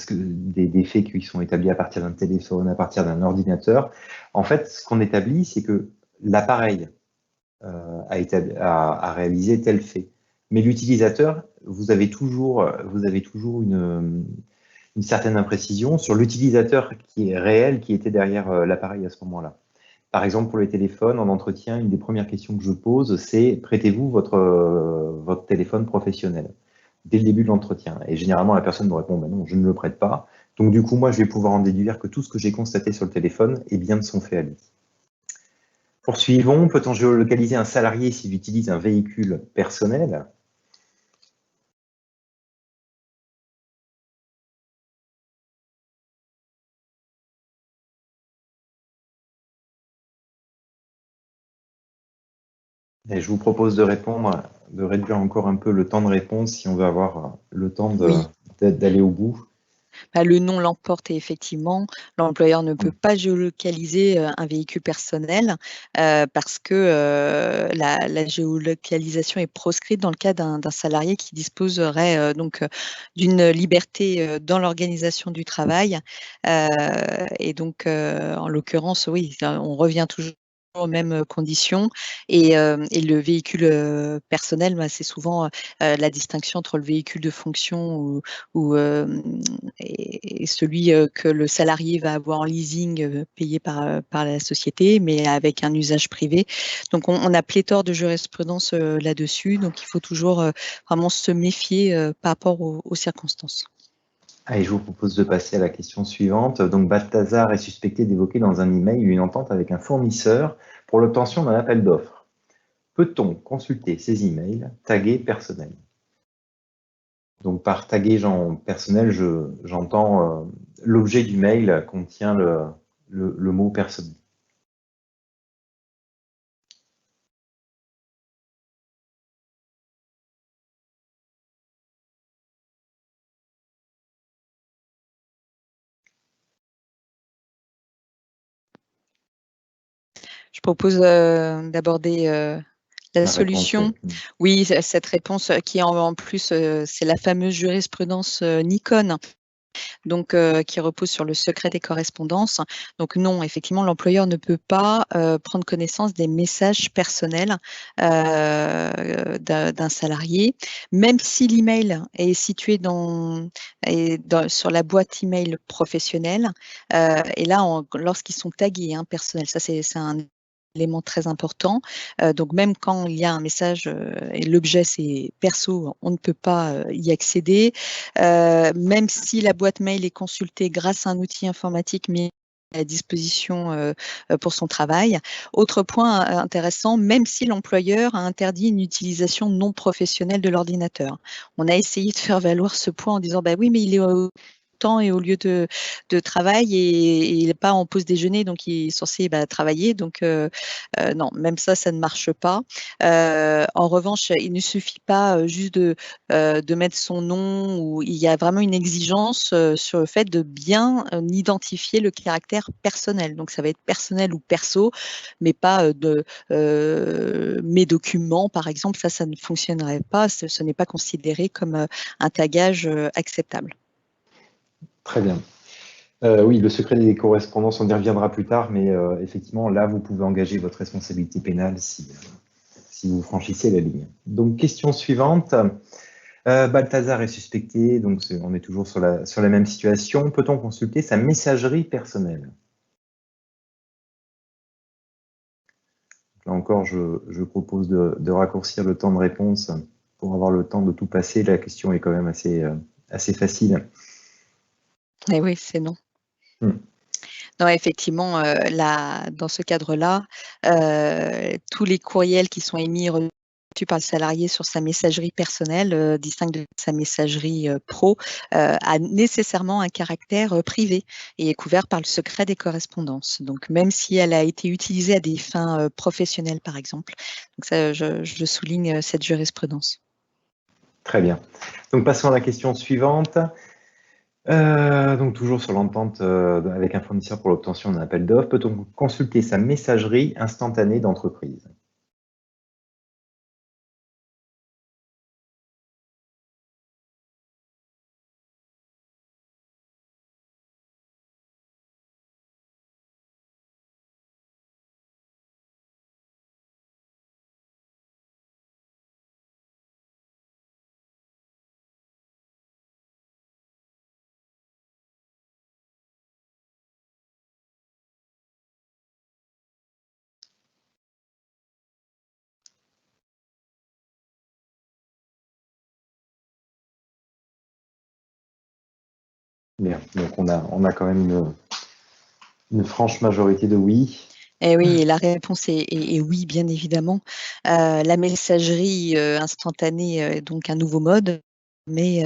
Speaker 1: des faits qui sont établis à partir d'un téléphone, à partir d'un ordinateur. En fait, ce qu'on établit, c'est que l'appareil a réalisé tel fait. Mais l'utilisateur, vous avez toujours une certaine imprécision sur l'utilisateur qui est réel, qui était derrière l'appareil à ce moment-là. Par exemple, pour les téléphones, en entretien, une des premières questions que je pose, c'est prêtez-vous votre téléphone professionnel dès le début de l'entretien. Et généralement, la personne me répond non, je ne le prête pas. Donc du coup, moi, je vais pouvoir en déduire que tout ce que j'ai constaté sur le téléphone est bien de son fait à lui. Poursuivons. Peut-on géolocaliser un salarié s'il utilise un véhicule personnel? Et je vous propose de réduire encore un peu le temps de réponse si on veut avoir le temps d'aller au bout.
Speaker 2: Le nom l'emporte et effectivement, l'employeur ne peut pas géolocaliser un véhicule personnel parce que la géolocalisation est proscrite dans le cas d'un salarié qui disposerait donc d'une liberté dans l'organisation du travail. Et donc, en l'occurrence, oui, on revient toujours aux mêmes conditions et le véhicule personnel, c'est souvent la distinction entre le véhicule de fonction et celui que le salarié va avoir en leasing payé par la société, mais avec un usage privé. Donc, on a pléthore de jurisprudence là-dessus, donc il faut toujours vraiment se méfier par rapport aux circonstances.
Speaker 1: Allez, je vous propose de passer à la question suivante. Donc, Balthazar est suspecté d'évoquer dans un email une entente avec un fournisseur pour l'obtention d'un appel d'offres. Peut-on consulter ces emails tagués personnels? Donc, par tagué personnel, j'entends l'objet du mail contient le mot personnel.
Speaker 2: Je propose d'aborder la solution.
Speaker 1: Réponse,
Speaker 2: oui, cette réponse qui en plus, c'est la fameuse jurisprudence Nikon, donc qui repose sur le secret des correspondances. Donc non, effectivement, l'employeur ne peut pas prendre connaissance des messages personnels d'un salarié, même si l'email est situé sur la boîte email professionnelle. Et là, lorsqu'ils sont tagués personnels, ça c'est un élément très important. Donc même quand il y a un message et l'objet c'est perso, on ne peut pas y accéder. Même si la boîte mail est consultée grâce à un outil informatique mis à disposition pour son travail. Autre point intéressant, même si l'employeur a interdit une utilisation non professionnelle de l'ordinateur. On a essayé de faire valoir ce point en disant bah oui, mais il est au temps et au lieu de travail et il n'est pas en pause déjeuner, donc il est censé travailler. Donc non, même ça ne marche pas. En revanche, il ne suffit pas juste de mettre son nom, ou il y a vraiment une exigence sur le fait de bien identifier le caractère personnel. Donc ça va être personnel ou perso, mais pas de mes documents, par exemple. Ça ne fonctionnerait pas. Ce n'est pas considéré comme un tagage acceptable.
Speaker 1: Très bien. Oui, le secret des correspondances, on y reviendra plus tard, mais effectivement, là, vous pouvez engager votre responsabilité pénale si vous franchissez la ligne. Donc, question suivante. Balthazar est suspecté, donc on est toujours sur la même situation. Peut-on consulter sa messagerie personnelle? Là encore, je propose de raccourcir le temps de réponse pour avoir le temps de tout passer. La question est quand même assez facile.
Speaker 2: Eh oui, c'est non. Non, effectivement, dans ce cadre-là, tous les courriels qui sont émis et reçus par le salarié sur sa messagerie personnelle, distincte de sa messagerie pro, a nécessairement un caractère privé et est couvert par le secret des correspondances. Donc, même si elle a été utilisée à des fins professionnelles, par exemple. Donc ça, je souligne cette jurisprudence.
Speaker 1: Très bien. Donc, passons à la question suivante. Donc, toujours sur l'entente avec un fournisseur pour l'obtention d'un appel d'offres, peut-on consulter sa messagerie instantanée d'entreprise? Bien, donc on a quand même une franche majorité de oui.
Speaker 2: Eh oui, la réponse est oui, bien évidemment. La messagerie instantanée est donc un nouveau mode, mais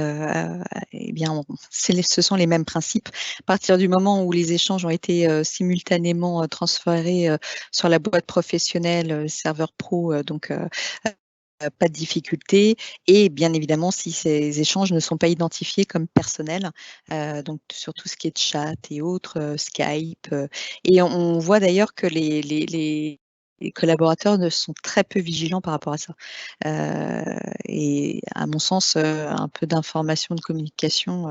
Speaker 2: eh bien, ce sont les mêmes principes. À partir du moment où les échanges ont été simultanément transférés sur la boîte professionnelle, serveur pro, donc pas de difficulté. Et bien évidemment, si ces échanges ne sont pas identifiés comme personnels, donc sur tout ce qui est chat et autres, Skype. Et on voit d'ailleurs que les collaborateurs ne sont très peu vigilants par rapport à ça. Et à mon sens, un peu d'information, de communication,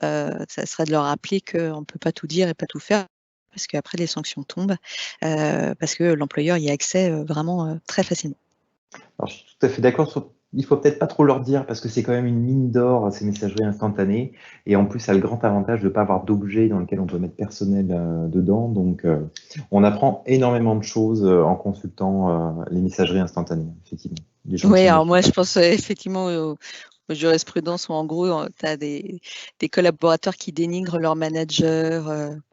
Speaker 2: ça serait de leur rappeler qu'on ne peut pas tout dire et pas tout faire, parce qu'après les sanctions tombent, parce que l'employeur y a accès vraiment très facilement.
Speaker 1: Alors, je suis tout à fait d'accord. Il faut peut-être pas trop leur dire parce que c'est quand même une mine d'or, ces messageries instantanées. Et en plus, ça a le grand avantage de ne pas avoir d'objet dans lequel on peut mettre personnel dedans. Donc, on apprend énormément de choses en consultant les messageries instantanées, effectivement. Les gens ne
Speaker 2: Oui,
Speaker 1: s'en
Speaker 2: alors
Speaker 1: méfient
Speaker 2: moi
Speaker 1: pas.
Speaker 2: je pense effectivement aux jurisprudences où en gros tu as des collaborateurs qui dénigrent leur manager.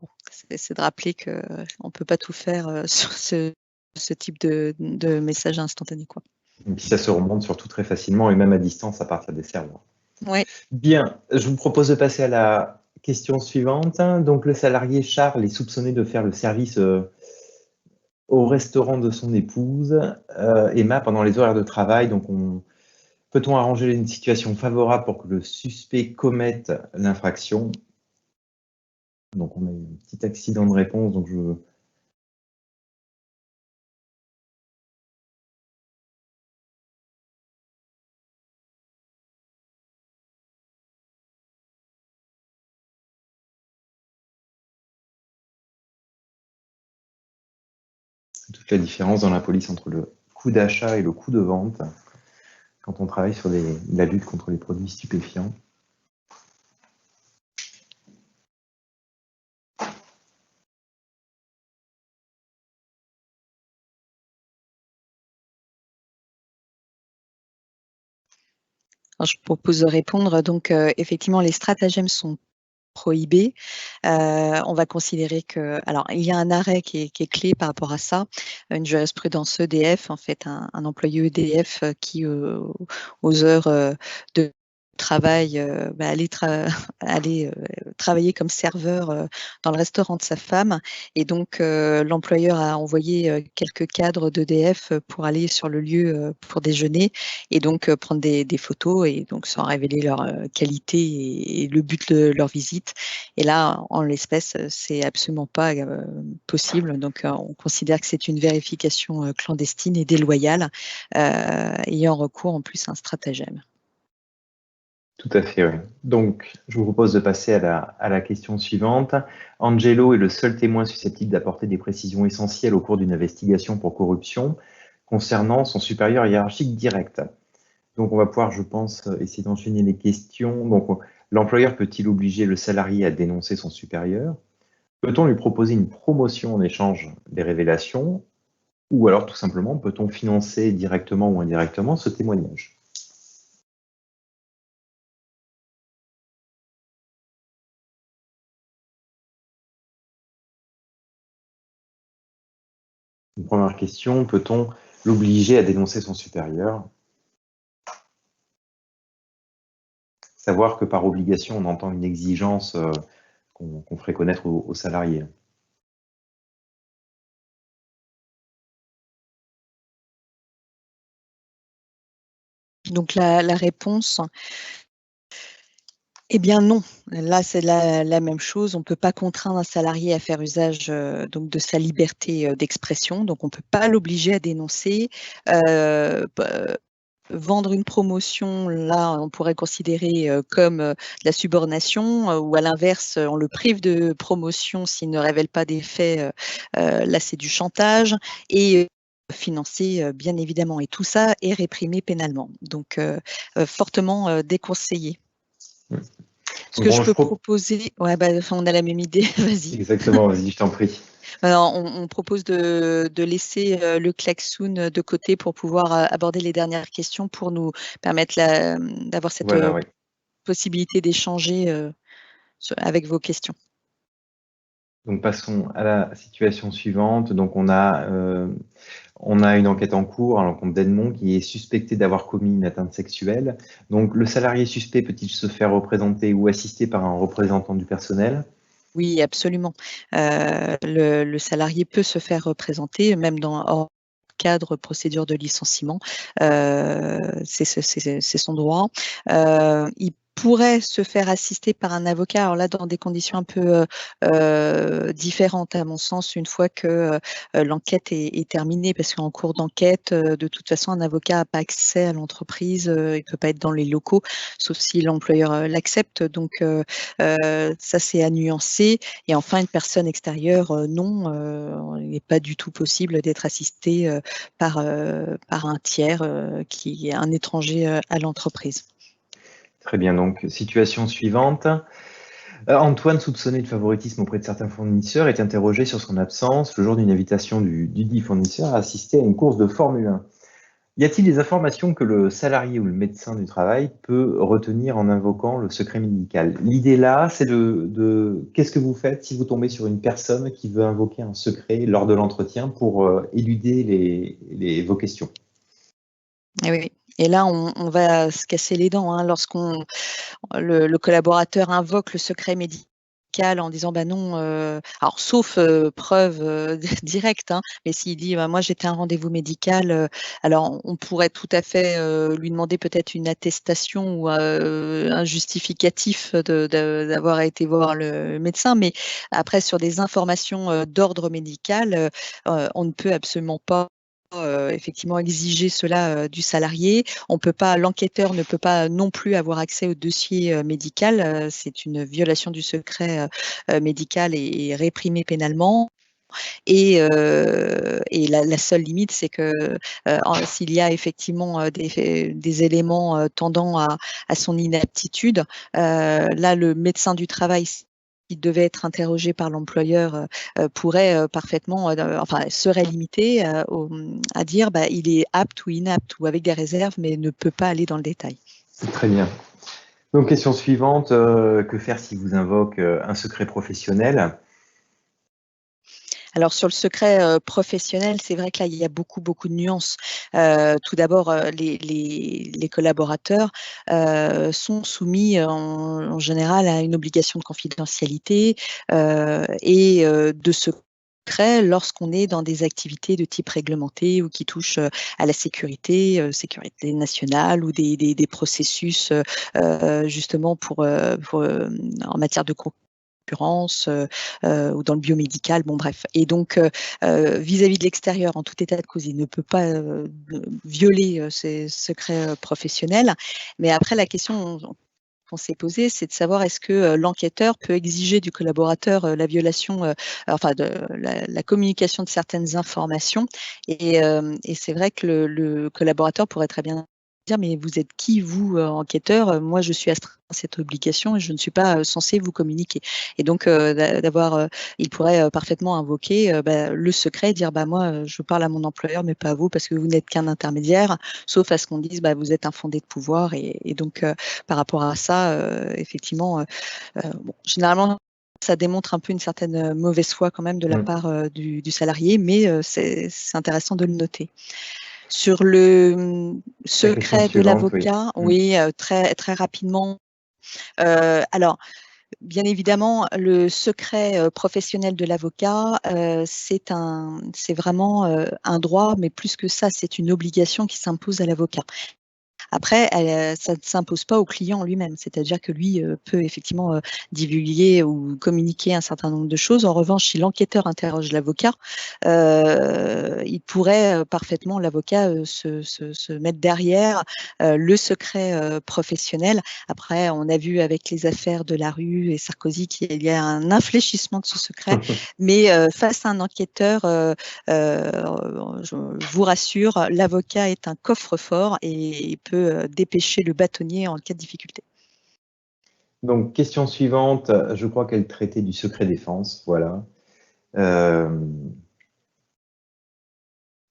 Speaker 2: Bon, c'est de rappeler qu'on ne peut pas tout faire sur ce type de message instantané, quoi.
Speaker 1: Et puis, ça se remonte surtout très facilement et même à distance à partir des serveurs.
Speaker 2: Ouais.
Speaker 1: Bien, je vous propose de passer à la question suivante. Donc, le salarié Charles est soupçonné de faire le service au restaurant de son épouse, Emma, pendant les horaires de travail. Donc, peut-on arranger une situation favorable pour que le suspect commette l'infraction? Donc, on a eu un petit accident de réponse. Donc, c'est toute la différence dans la police entre le coût d'achat et le coût de vente quand on travaille sur la lutte contre les produits stupéfiants.
Speaker 2: Alors, je propose de répondre. Donc, effectivement, les stratagèmes sont prohibés. On va considérer que, alors, il y a un arrêt qui est clé par rapport à ça, une jurisprudence EDF, en fait, un employé EDF qui, aux heures de travail, allait travailler comme serveur dans le restaurant de sa femme. Et donc, l'employeur a envoyé quelques cadres d'EDF pour aller sur le lieu pour déjeuner et donc prendre des photos et donc sans révéler leur qualité et le but de leur visite. Et là, en l'espèce, c'est absolument pas possible. Donc, on considère que c'est une vérification clandestine et déloyale, ayant recours en plus à un stratagème.
Speaker 1: Tout à fait, oui. Donc, je vous propose de passer à la question suivante. Angelo est le seul témoin susceptible d'apporter des précisions essentielles au cours d'une investigation pour corruption concernant son supérieur hiérarchique direct. Donc, on va pouvoir, je pense, essayer d'enchaîner les questions. Donc, l'employeur peut-il obliger le salarié à dénoncer son supérieur? Peut-on lui proposer une promotion en échange des révélations? Ou alors, tout simplement, peut-on financer directement ou indirectement ce témoignage? Une première question, peut-on l'obliger à dénoncer son supérieur? Savoir que par obligation, on entend une exigence qu'on ferait connaître aux salariés.
Speaker 2: Donc, la réponse, eh bien non, là c'est la même chose. On ne peut pas contraindre un salarié à faire usage donc de sa liberté d'expression, donc on ne peut pas l'obliger à dénoncer. Vendre une promotion, là, on pourrait considérer comme de la subornation, ou à l'inverse, on le prive de promotion s'il ne révèle pas des faits. Là, c'est du chantage et financé, bien évidemment. Et tout ça est réprimé pénalement. Donc, fortement déconseillé. Ce que
Speaker 1: Bon,
Speaker 2: je peux proposer, ouais, bah, on a la même idée, vas-y.
Speaker 1: Exactement, vas-y, je t'en prie.
Speaker 2: Alors, on propose de laisser le klaxoon de côté pour pouvoir aborder les dernières questions pour nous permettre d'avoir cette
Speaker 1: Voilà, oui.
Speaker 2: possibilité d'échanger avec vos questions.
Speaker 1: Donc passons à la situation suivante. Donc on a une enquête en cours à l'encontre d'Edmond qui est suspecté d'avoir commis une atteinte sexuelle. Donc le salarié suspect peut-il se faire représenter ou assister par un représentant du personnel?
Speaker 2: Oui, absolument. Le salarié peut se faire représenter, même hors cadre procédure de licenciement. C'est son droit. Il pourrait se faire assister par un avocat, alors là, dans des conditions un peu différentes, à mon sens, une fois que l'enquête est terminée, parce qu'en cours d'enquête, de toute façon, un avocat n'a pas accès à l'entreprise, il ne peut pas être dans les locaux, sauf si l'employeur l'accepte. Donc, ça, c'est à nuancer. Et enfin, une personne extérieure, non, il n'est pas du tout possible d'être assisté par un tiers qui est un étranger à l'entreprise.
Speaker 1: Très bien, donc situation suivante. Antoine, soupçonné de favoritisme auprès de certains fournisseurs, est interrogé sur son absence le jour d'une invitation du dit fournisseur à assister à une course de Formule 1. Y a-t-il des informations que le salarié ou le médecin du travail peut retenir en invoquant le secret médical? L'idée là, c'est qu'est-ce que vous faites si vous tombez sur une personne qui veut invoquer un secret lors de l'entretien pour éluder vos questions?
Speaker 2: Et oui. Et là, on va se casser les dents, hein, lorsqu'on le collaborateur invoque le secret médical en disant bah non, alors sauf preuve directe, hein, mais s'il dit bah, moi j'étais à un rendez-vous médical, alors on pourrait tout à fait lui demander peut-être une attestation ou un justificatif d'avoir été voir le médecin, mais après sur des informations d'ordre médical, on ne peut absolument pas effectivement exiger cela du salarié. L'enquêteur ne peut pas non plus avoir accès au dossier médical. C'est une violation du secret médical et réprimé pénalement. Et la seule limite, c'est que s'il y a effectivement des éléments tendant à son inaptitude, là, le médecin du travail qui devait être interrogé par l'employeur pourrait parfaitement, enfin, serait limité à dire bah, il est apte ou inapte ou avec des réserves, mais ne peut pas aller dans le détail.
Speaker 1: C'est très bien. Donc, question suivante, que faire si vous invoque un secret professionnel?
Speaker 2: Alors sur le secret professionnel, c'est vrai que là, il y a beaucoup, beaucoup de nuances. Tout d'abord, les collaborateurs sont soumis en général à une obligation de confidentialité et de secret lorsqu'on est dans des activités de type réglementé ou qui touchent à la sécurité nationale ou des processus justement en matière de ou dans le biomédical, bon bref. Et donc, vis-à-vis de l'extérieur, en tout état de cause, il ne peut pas violer ses secrets professionnels. Mais après, la question qu'on s'est posée, c'est de savoir est-ce que l'enquêteur peut exiger du collaborateur la violation, enfin la communication de certaines informations. Et c'est vrai que le collaborateur pourrait très bien dire mais vous êtes qui, vous, enquêteur? Moi, je suis astreint à cette obligation et je ne suis pas censé vous communiquer. Et donc, il pourrait parfaitement invoquer le secret et dire bah, moi, je parle à mon employeur, mais pas à vous parce que vous n'êtes qu'un intermédiaire, sauf à ce qu'on dise bah, vous êtes un fondé de pouvoir. Et donc, par rapport à ça, effectivement, bon, généralement, ça démontre un peu une certaine mauvaise foi quand même de la part du salarié, mais c'est intéressant de le noter. Sur le secret de l'avocat, oui, très, très rapidement. Alors, bien évidemment, le secret professionnel de l'avocat, c'est vraiment un droit, mais plus que ça, c'est une obligation qui s'impose à l'avocat. Après, ça ne s'impose pas au client lui-même, c'est-à-dire que lui peut effectivement divulguer ou communiquer un certain nombre de choses. En revanche, si l'enquêteur interroge l'avocat, il pourrait parfaitement, l'avocat, se mettre derrière le secret professionnel. Après, on a vu avec les affaires de la rue et Sarkozy qu'il y a un infléchissement de ce secret, mais face à un enquêteur, je vous rassure, l'avocat est un coffre-fort et il peut dépêcher le bâtonnier en cas de difficulté.
Speaker 1: Donc, question suivante, je crois qu'elle traitait du secret défense, voilà.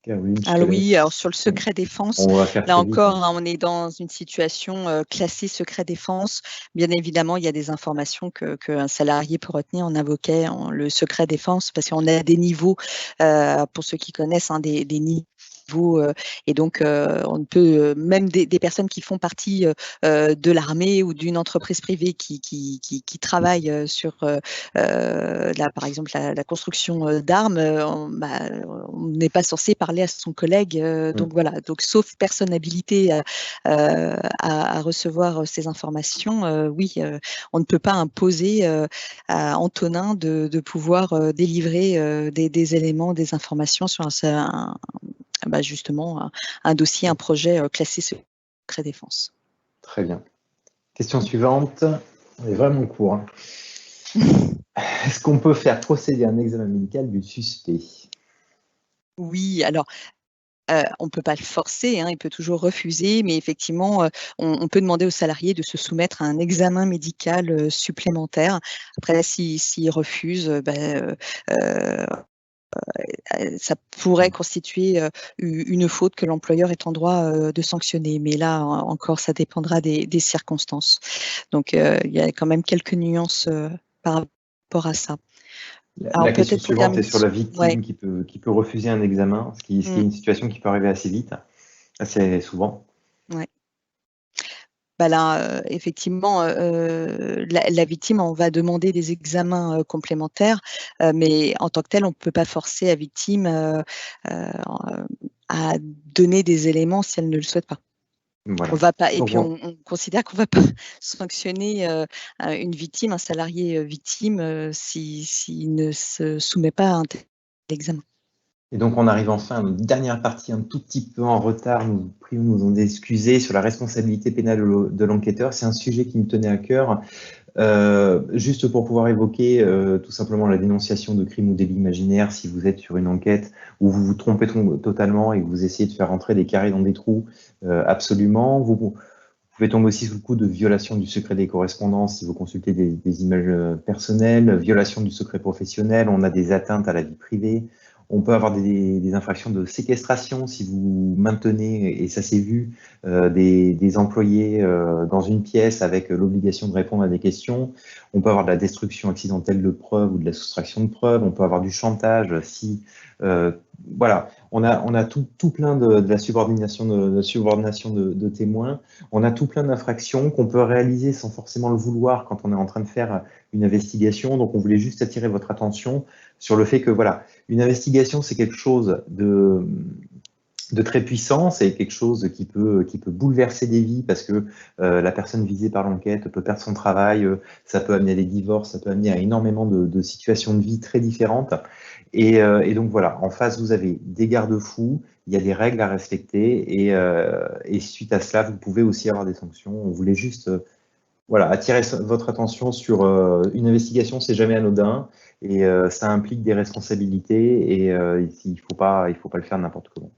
Speaker 1: Caroline,
Speaker 2: alors oui, alors sur le secret défense,
Speaker 1: on va faire
Speaker 2: là
Speaker 1: très vite,
Speaker 2: encore, on est dans une situation classée secret défense. Bien évidemment, il y a des informations qu'un salarié peut retenir en avocat, le secret défense, parce qu'on a des niveaux, pour ceux qui connaissent, des niveaux. Et donc, on peut même des personnes qui font partie de l'armée ou d'une entreprise privée qui travaillent sur, par exemple, la construction d'armes, on n'est pas censé parler à son collègue. Donc voilà, donc sauf personne habilitée à recevoir ces informations, oui, on ne peut pas imposer à Antonin de pouvoir délivrer des éléments, des informations sur justement un dossier, un projet classé secret défense.
Speaker 1: Très bien. Question suivante, on est vraiment court. Hein. Est-ce qu'on peut faire procéder un examen médical du suspect?
Speaker 2: Oui, alors on ne peut pas le forcer, il peut toujours refuser, mais effectivement, on peut demander au salarié de se soumettre à un examen médical supplémentaire. Après, s'il refuse, ça pourrait constituer une faute que l'employeur est en droit de sanctionner. Mais là, encore, ça dépendra des circonstances. Donc, il y a quand même quelques nuances par rapport à ça.
Speaker 1: La question suivante est sur la victime qui peut refuser un examen, ce qui est une situation qui peut arriver assez vite, assez souvent.
Speaker 2: Ouais. Là, effectivement, la victime, on va demander des examens complémentaires, mais en tant que tel, on ne peut pas forcer la victime à donner des éléments si elle ne le souhaite pas.
Speaker 1: Voilà.
Speaker 2: On va pas, et puis on considère qu'on ne va pas sanctionner une victime, un salarié victime, s'il ne se soumet pas à un tel examen.
Speaker 1: Et donc, on arrive enfin à une dernière partie un tout petit peu en retard. Nous prions de nous en excuser sur la responsabilité pénale de l'enquêteur. C'est un sujet qui me tenait à cœur. Juste pour pouvoir évoquer tout simplement la dénonciation de crimes ou délits imaginaires, si vous êtes sur une enquête où vous vous trompez totalement et que vous essayez de faire rentrer des carrés dans des trous, absolument. Vous pouvez tomber aussi sous le coup de violation du secret des correspondances si vous consultez des images personnelles, violation du secret professionnel, on a des atteintes à la vie privée, On peut avoir des infractions de séquestration si vous maintenez, et ça s'est vu, des employés dans une pièce avec l'obligation de répondre à des questions. On peut avoir de la destruction accidentelle de preuves ou de la soustraction de preuves. On peut avoir du chantage si... voilà, on a tout plein de la subordination de témoins. On a tout plein d'infractions qu'on peut réaliser sans forcément le vouloir quand on est en train de faire une investigation. Donc, on voulait juste attirer votre attention sur le fait que, voilà, une investigation, c'est quelque chose de très puissant, c'est quelque chose qui peut bouleverser des vies parce que la personne visée par l'enquête peut perdre son travail, ça peut amener à des divorces, ça peut amener à énormément de situations de vie très différentes. Et donc voilà, en face, vous avez des garde-fous, il y a des règles à respecter et suite à cela, vous pouvez aussi avoir des sanctions. On voulait juste voilà, attirer votre attention sur une investigation, c'est jamais anodin et ça implique des responsabilités et il faut pas le faire n'importe comment.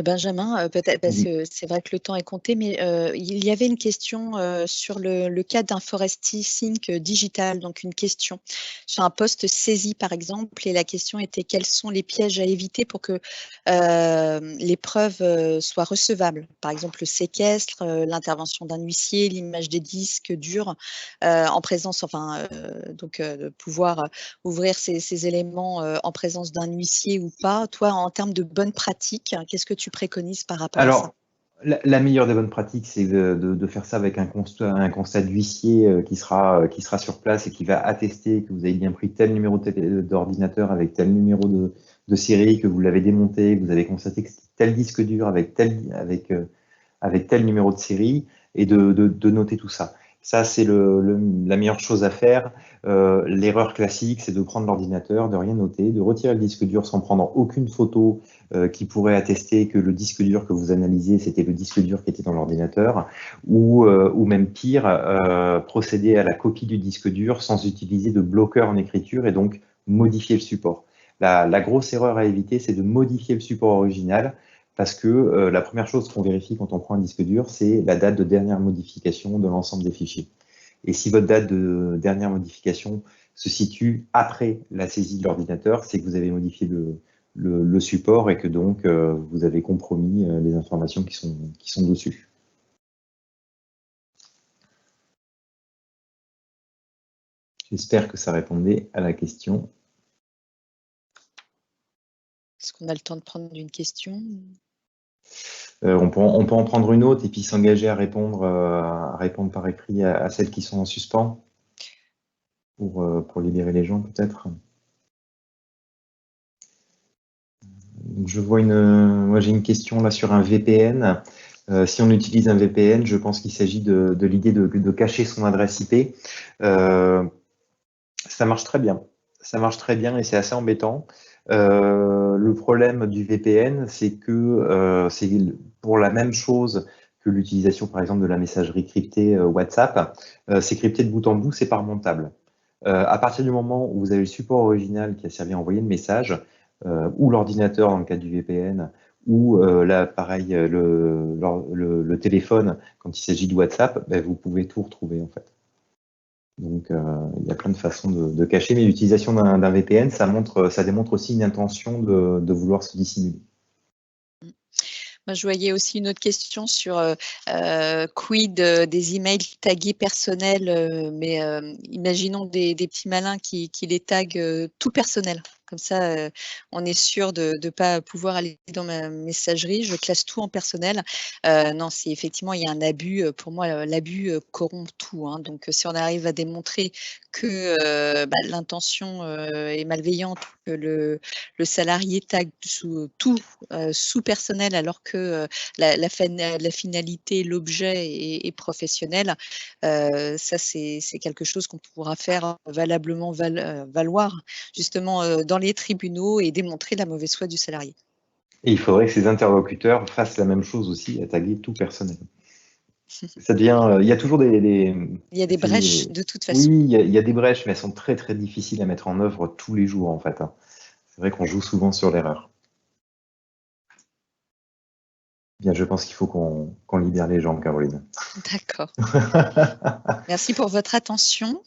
Speaker 2: Benjamin, peut-être parce
Speaker 1: Oui.
Speaker 2: que c'est vrai que le temps est compté, mais il y avait une question sur le cas d'un foresti sync digital, donc une question sur un poste saisi par exemple, et la question était quels sont les pièges à éviter pour que les preuves soient recevables, par exemple le séquestre, l'intervention d'un huissier, l'image des disques durs en présence, enfin donc de pouvoir ouvrir ces éléments en présence d'un huissier ou pas. Toi, en termes de bonnes pratiques, qu'est-ce que tu préconises par rapport à ça?
Speaker 1: Alors, la meilleure des bonnes pratiques, c'est de faire ça avec un constat d'huissier qui sera sur place et qui va attester que vous avez bien pris tel numéro d'ordinateur avec tel numéro de série, que vous l'avez démonté, que vous avez constaté que c'était tel disque dur avec tel numéro de série, et de noter tout ça. Ça, c'est la meilleure chose à faire. L'erreur classique, c'est de prendre l'ordinateur, de rien noter, de retirer le disque dur sans prendre aucune photo qui pourrait attester que le disque dur que vous analysez, c'était le disque dur qui était dans l'ordinateur, ou même pire, procéder à la copie du disque dur sans utiliser de bloqueur en écriture et donc modifier le support. La grosse erreur à éviter, c'est de modifier le support original parce que la première chose qu'on vérifie quand on prend un disque dur, c'est la date de dernière modification de l'ensemble des fichiers. Et si votre date de dernière modification se situe après la saisie de l'ordinateur, c'est que vous avez modifié le support et que donc vous avez compromis les informations qui sont dessus. J'espère que ça répondait à la question.
Speaker 2: Est-ce qu'on a le temps de prendre une question?
Speaker 1: On peut en prendre une autre et puis s'engager à répondre par écrit à celles qui sont en suspens pour libérer les gens peut-être. Donc je vois moi j'ai une question là sur un VPN. Si on utilise un VPN, je pense qu'il s'agit de l'idée de cacher son adresse IP. Ça marche très bien. Ça marche très bien et c'est assez embêtant. Le problème du VPN, c'est que c'est pour la même chose que l'utilisation, par exemple, de la messagerie cryptée WhatsApp. C'est crypté de bout en bout, c'est pas remontable. À partir du moment où vous avez le support original qui a servi à envoyer le message, ou l'ordinateur dans le cas du VPN, ou l'appareil, le téléphone quand il s'agit de WhatsApp, ben, vous pouvez tout retrouver en fait. Donc, il y a plein de façons de cacher, mais l'utilisation d'un VPN, ça démontre aussi une intention de vouloir se dissimuler.
Speaker 2: Moi, je voyais aussi une autre question sur quid des emails tagués personnels, mais imaginons des petits malins qui les taguent tout personnel. Comme ça, on est sûr de ne pas pouvoir aller dans ma messagerie. Je classe tout en personnel. Non, si effectivement il y a un abus, pour moi, l'abus corrompt tout. Hein. Donc, si on arrive à démontrer que l'intention est malveillante, que le salarié tag tout sous personnel alors que la finalité, l'objet est professionnel, ça c'est quelque chose qu'on pourra faire valablement valoir justement dans les tribunaux et démontrer la mauvaise foi du salarié.
Speaker 1: Et il faudrait que ces interlocuteurs fassent la même chose aussi, à taguer tout personnel. Ça devient, il y a toujours
Speaker 2: Il y a des brèches de toute façon.
Speaker 1: Oui, il y a des brèches, mais elles sont très très difficiles à mettre en œuvre tous les jours en fait. Hein. C'est vrai qu'on joue souvent sur l'erreur. Bien, je pense qu'il faut qu'on libère les gens, Caroline.
Speaker 2: D'accord. Merci pour votre attention.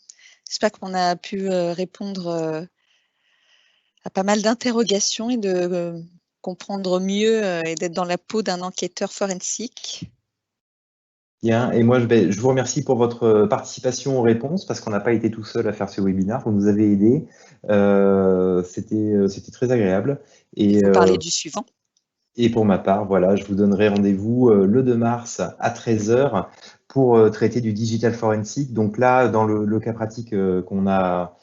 Speaker 2: J'espère qu'on a pu répondre pas mal d'interrogations et de comprendre mieux et d'être dans la peau d'un enquêteur forensique.
Speaker 1: Bien, et moi je vous remercie pour votre participation aux réponses parce qu'on n'a pas été tout seul à faire ce webinaire, vous nous avez aidés, c'était très agréable.
Speaker 2: Et vous parlez du suivant.
Speaker 1: Et pour ma part, voilà, je vous donnerai rendez-vous le 2 mars à 13 h pour traiter du digital forensic. Donc là, dans le cas pratique qu'on a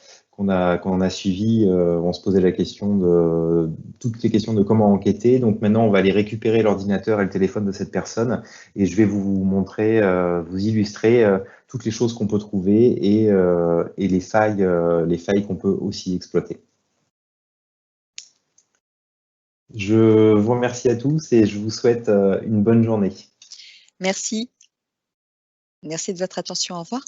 Speaker 1: suivi, on se posait la question toutes les questions de comment enquêter. Donc maintenant, on va aller récupérer l'ordinateur et le téléphone de cette personne et je vais vous montrer, vous illustrer toutes les choses qu'on peut trouver et les failles qu'on peut aussi exploiter. Je vous remercie à tous et je vous souhaite une bonne journée.
Speaker 2: Merci. Merci de votre attention. Au revoir.